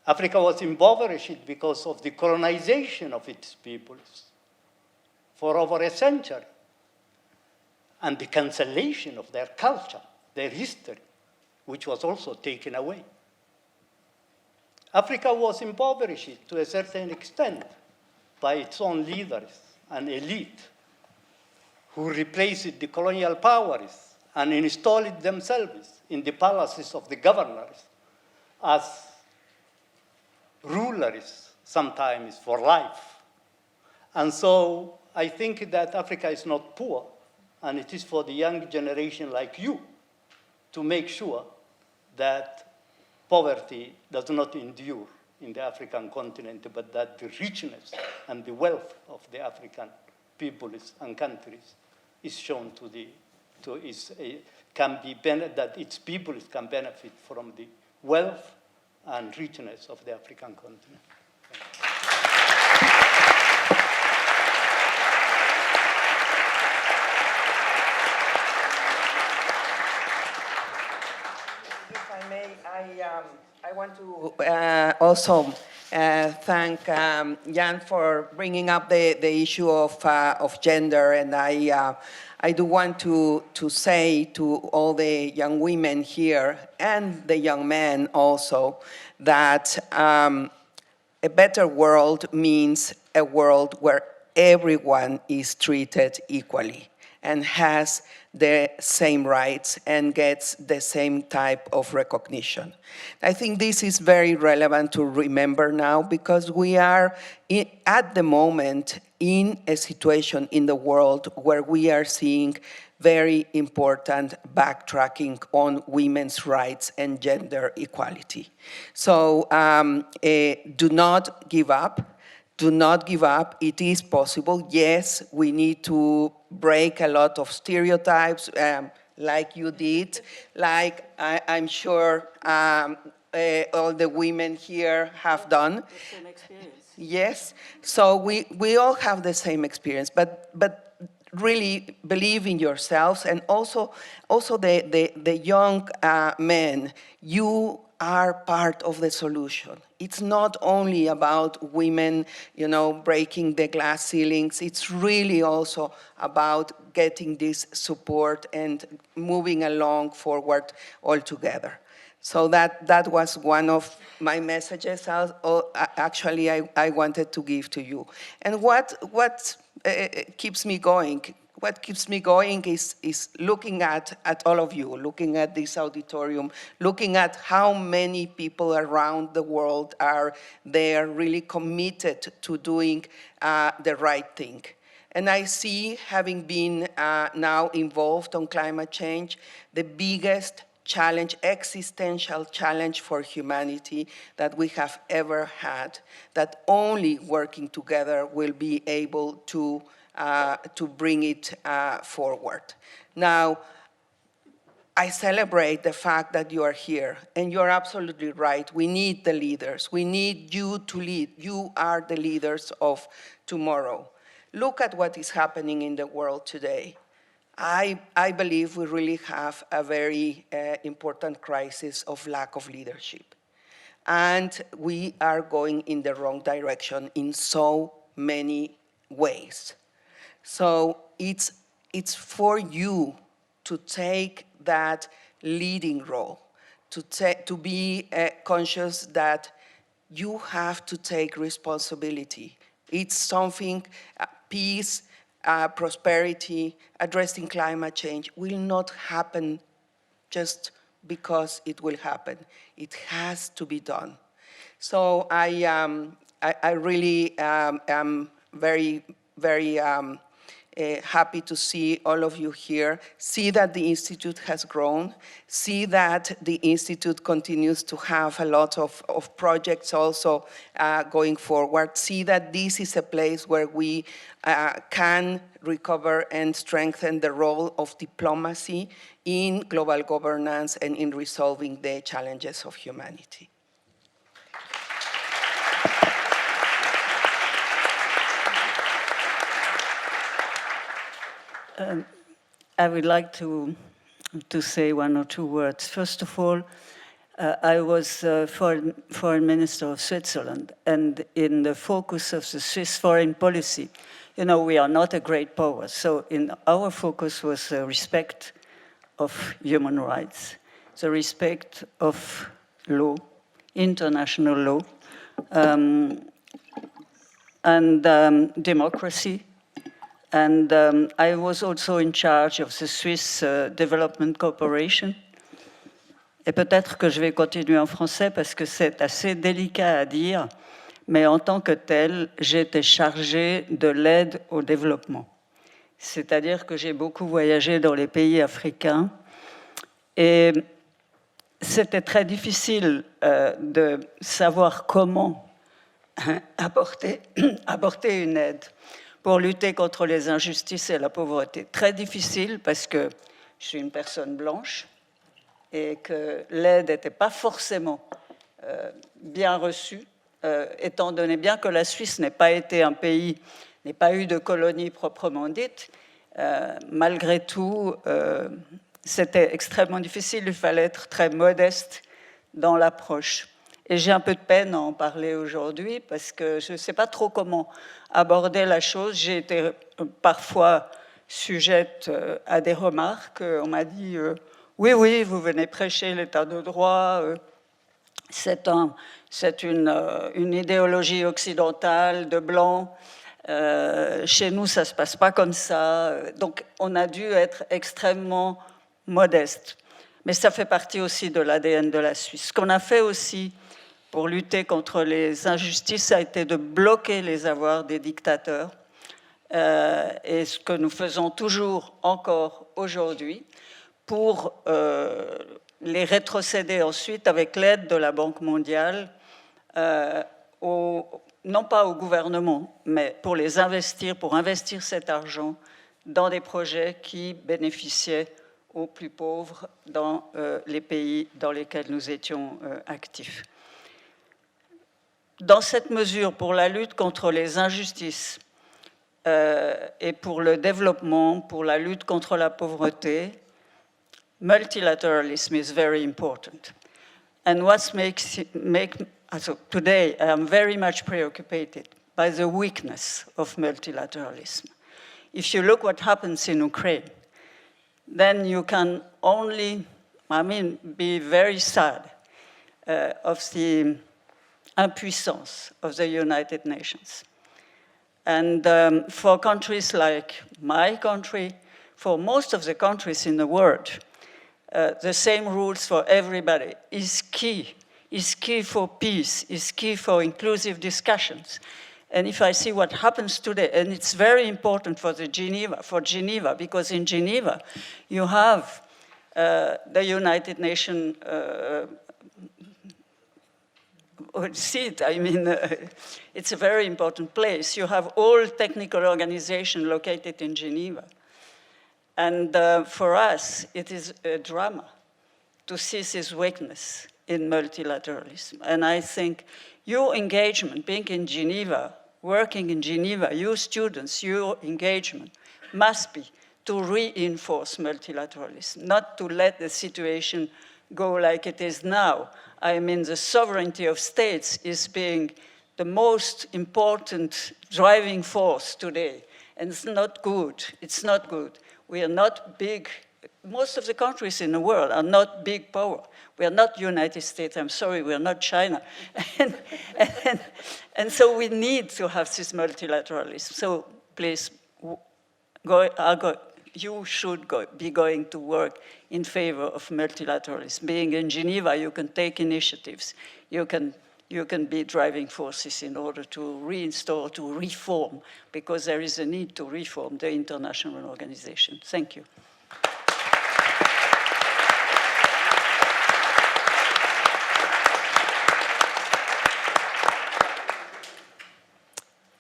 Africa was impoverished because of the colonization of its peoples for over a century and the cancellation of their culture, their history, which was also taken away. Africa was impoverished to a certain extent by its own leaders and elite who replaced the colonial powers and installed themselves in the palaces of the governors as rulers, sometimes for life. And so I think that Africa is not poor, and it is for the young generation like you to make sure that poverty does not endure in the African continent, but that the richness and the wealth of the African peoples and countries is shown that its peoples can benefit from the wealth and richness of the African continent. If I may, I want to also thank Jan for bringing up the issue of gender, and I do want to say to all the young women here and the young men also that a better world means a world where everyone is treated equally and has the same rights and gets the same type of recognition. I think this is very relevant to remember now because we are at the moment in a situation in the world where we are seeing very important backtracking on women's rights and gender equality. So do not give up. Do not give up. It is possible. Yes, we need to break a lot of stereotypes like you did, like I'm sure all the women here have done. The same experience. Yes, so we all have the same experience, but really believe in yourselves, and also the young men, you are part of the solution. It's not only about women, breaking the glass ceilings. It's really also about getting this support and moving along forward all together. So that was one of my messages. Actually, I wanted to give to you. And what keeps me going? What keeps me going is looking at all of you, looking at this auditorium, looking at how many people around the world are there really committed to doing the right thing. And I see, having been now involved on climate change, the biggest challenge, existential challenge for humanity that we have ever had, that only working together will be able to bring it forward. Now, I celebrate the fact that you are here, and you're absolutely right. We need the leaders. We need you to lead. You are the leaders of tomorrow. Look at what is happening in the world today. I believe we really have a very important crisis of lack of leadership. And we are going in the wrong direction in so many ways. So it's for you to take that leading role, to be conscious that you have to take responsibility. It's something, peace prosperity, addressing climate change will not happen just because it will happen. It has to be done. So I really am very, very happy to see all of you here, see that the Institute has grown, see that the Institute continues to have a lot of projects also going forward, see that this is a place where we can recover and strengthen the role of diplomacy in global governance and in resolving the challenges of humanity. I would like to say one or two words. First of all, I was foreign minister of Switzerland, and in the focus of the Swiss foreign policy, you know, we are not a great power. So our focus was respect of human rights, the respect of law, international law, and democracy. And I was also in charge of the Swiss Development Corporation. Et peut-être que je vais continuer en français parce que c'est assez délicat à dire, mais en tant que tel, j'étais chargée de l'aide au développement. C'est-à-dire que j'ai beaucoup voyagé dans les pays africains et c'était très difficile de savoir comment apporter une aide pour lutter contre les injustices et la pauvreté. Très difficile parce que je suis une personne blanche et que l'aide n'était pas forcément bien reçue, étant donné bien que la Suisse n'ait pas été un pays, n'ait pas eu de colonie proprement dite. Malgré tout, c'était extrêmement difficile, il fallait être très modeste dans l'approche. Et j'ai un peu de peine à en parler aujourd'hui parce que je ne sais pas trop comment aborder la chose. J'ai été parfois sujette à des remarques. On m'a dit oui, vous venez prêcher l'état de droit. C'est une idéologie occidentale de blanc. Chez nous, ça ne se passe pas comme ça. Donc, on a dû être extrêmement modeste. Mais ça fait partie aussi de l'ADN de la Suisse. Ce qu'on a fait aussi pour lutter contre les injustices, ça a été de bloquer les avoirs des dictateurs. Et ce que nous faisons toujours encore aujourd'hui pour les rétrocéder ensuite avec l'aide de la Banque mondiale, non pas au gouvernement, mais pour les investir, pour investir cet argent dans des projets qui bénéficiaient aux plus pauvres dans les pays dans lesquels nous étions actifs. Dans cette mesure, pour la lutte contre les injustices et pour le développement, pour la lutte contre la pauvreté, multilateralism is very important. And so today I am very much preoccupied by the weakness of multilateralism. If you look what happens in Ukraine, then you can only, be very sad of the impuissance of the United Nations. And for countries like my country, for most of the countries in the world, the same rules for everybody is key for peace, is key for inclusive discussions. And if I see what happens today, and it's very important for Geneva, because in Geneva you have the United Nations seat. It's a very important place. You have all technical organizations located in Geneva. And for us, it is a drama to see this weakness in multilateralism. And I think your engagement, being in Geneva, working in Geneva, you students, your engagement must be to reinforce multilateralism, not to let the situation go like it is now. The sovereignty of states is being the most important driving force today. And it's not good. It's not good. We are not big. Most of the countries in the world are not big power. We are not United States. I'm sorry, we are not China. and so we need to have this multilateralism. So please you should be going to work in favor of multilateralism. Being in Geneva, you can take initiatives. You can be driving forces in order to reinstall, to reform, because there is a need to reform the international organization. Thank you.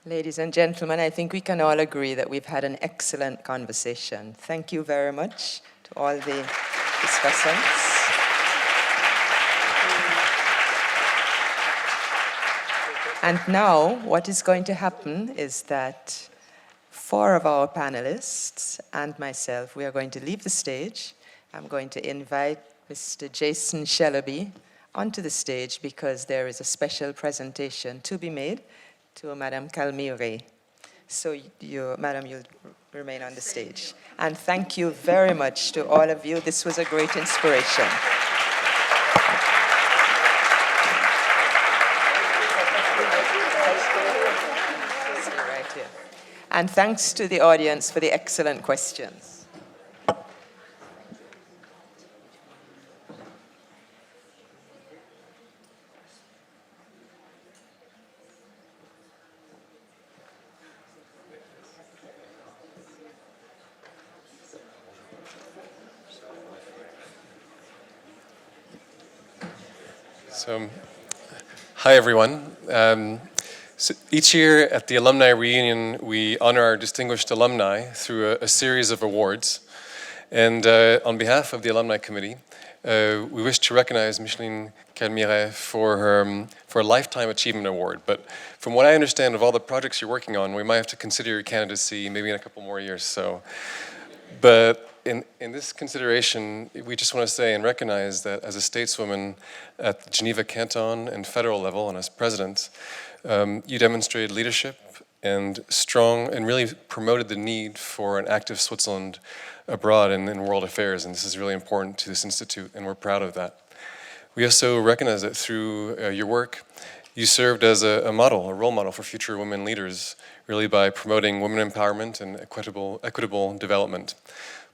Ladies and gentlemen, I think we can all agree that we've had an excellent conversation. Thank you very much to all the discussants. And now, what is going to happen is that 4 of our panelists and myself, we are going to leave the stage. I'm going to invite Mr. Jason Shellaby onto the stage because there is a special presentation to be made to Madame Calmire. So, Madame, you'll remain on the stage. And thank you very much to all of you. This was a great inspiration. Right here. And thanks to the audience for the excellent questions. So, hi everyone. So each year at the Alumni Reunion, we honor our distinguished alumni through a series of awards. And on behalf of the Alumni Committee, we wish to recognize Micheline Calmire for a Lifetime Achievement Award. But from what I understand of all the projects you're working on, we might have to consider your candidacy maybe in a couple more years. But in this consideration, we just want to say and recognize that as a stateswoman at the Geneva Canton and federal level and as president, you demonstrated leadership and really promoted the need for an active Switzerland abroad and in world affairs, and this is really important to this institute, and we're proud of that. We also recognize that through your work, you served as a model, a role model for future women leaders, really by promoting women empowerment and equitable development.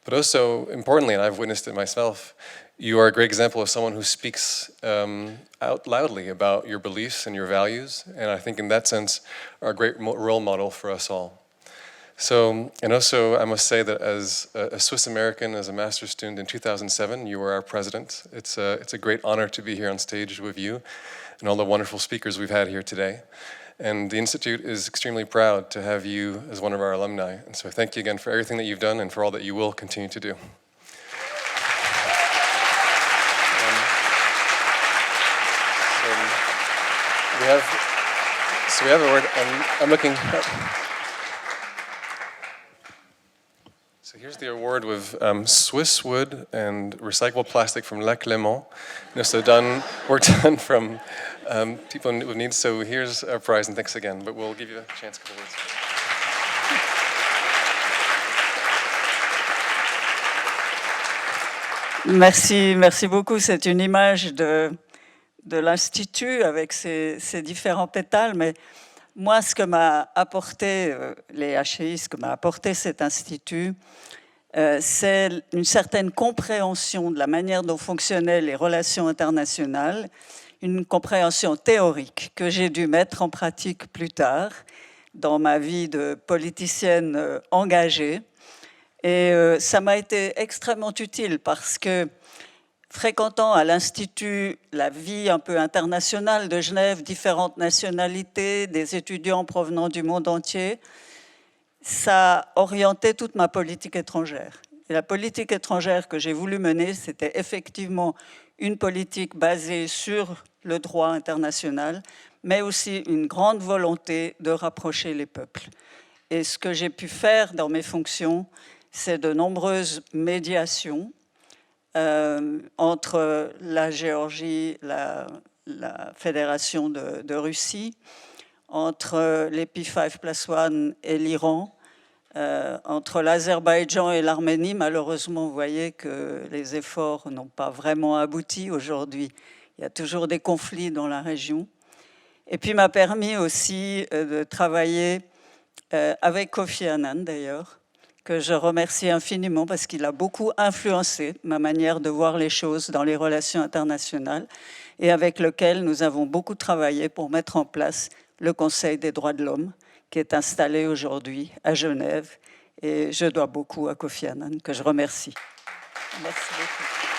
But also, importantly, and I've witnessed it myself, you are a great example of someone who speaks out loudly about your beliefs and your values, and I think in that sense are a great role model for us all. So, and also I must say that as a Swiss American, as a master's student in 2007, you were our president. It's a great honor to be here on stage with you and all the wonderful speakers we've had here today. And the Institute is extremely proud to have you as one of our alumni. And so thank you again for everything that you've done and for all that you will continue to do. So we have a word, I'm looking up. So here's the award with Swiss wood and recycled plastic from La Clément. So work done from people with needs. So here's our prize, and thanks again. But we'll give you a chance to couple words. Merci beaucoup. C'est une image de l'Institut avec ses différents pétales. Mais moi, ce que m'a apporté les HI, ce que m'a apporté cet Institut, c'est une certaine compréhension de la manière dont fonctionnaient les relations internationales, une compréhension théorique que j'ai dû mettre en pratique plus tard dans ma vie de politicienne engagée. Et ça m'a été extrêmement utile parce que fréquentant à l'Institut la vie un peu internationale de Genève, différentes nationalités, des étudiants provenant du monde entier, ça a orienté toute ma politique étrangère. Et la politique étrangère que j'ai voulu mener, c'était effectivement une politique basée sur le droit international, mais aussi une grande volonté de rapprocher les peuples. Et ce que j'ai pu faire dans mes fonctions, c'est de nombreuses médiations entre la Géorgie, la Fédération de Russie, entre les P5+1 et l'Iran, entre l'Azerbaïdjan et l'Arménie. Malheureusement, vous voyez que les efforts n'ont pas vraiment abouti aujourd'hui. Il y a toujours des conflits dans la région. Et puis m'a permis aussi de travailler avec Kofi Annan, d'ailleurs, que je remercie infiniment parce qu'il a beaucoup influencé ma manière de voir les choses dans les relations internationales et avec lequel nous avons beaucoup travaillé pour mettre en place le Conseil des droits de l'homme qui est installé aujourd'hui à Genève. Et je dois beaucoup à Kofi Annan, que je remercie. Merci beaucoup.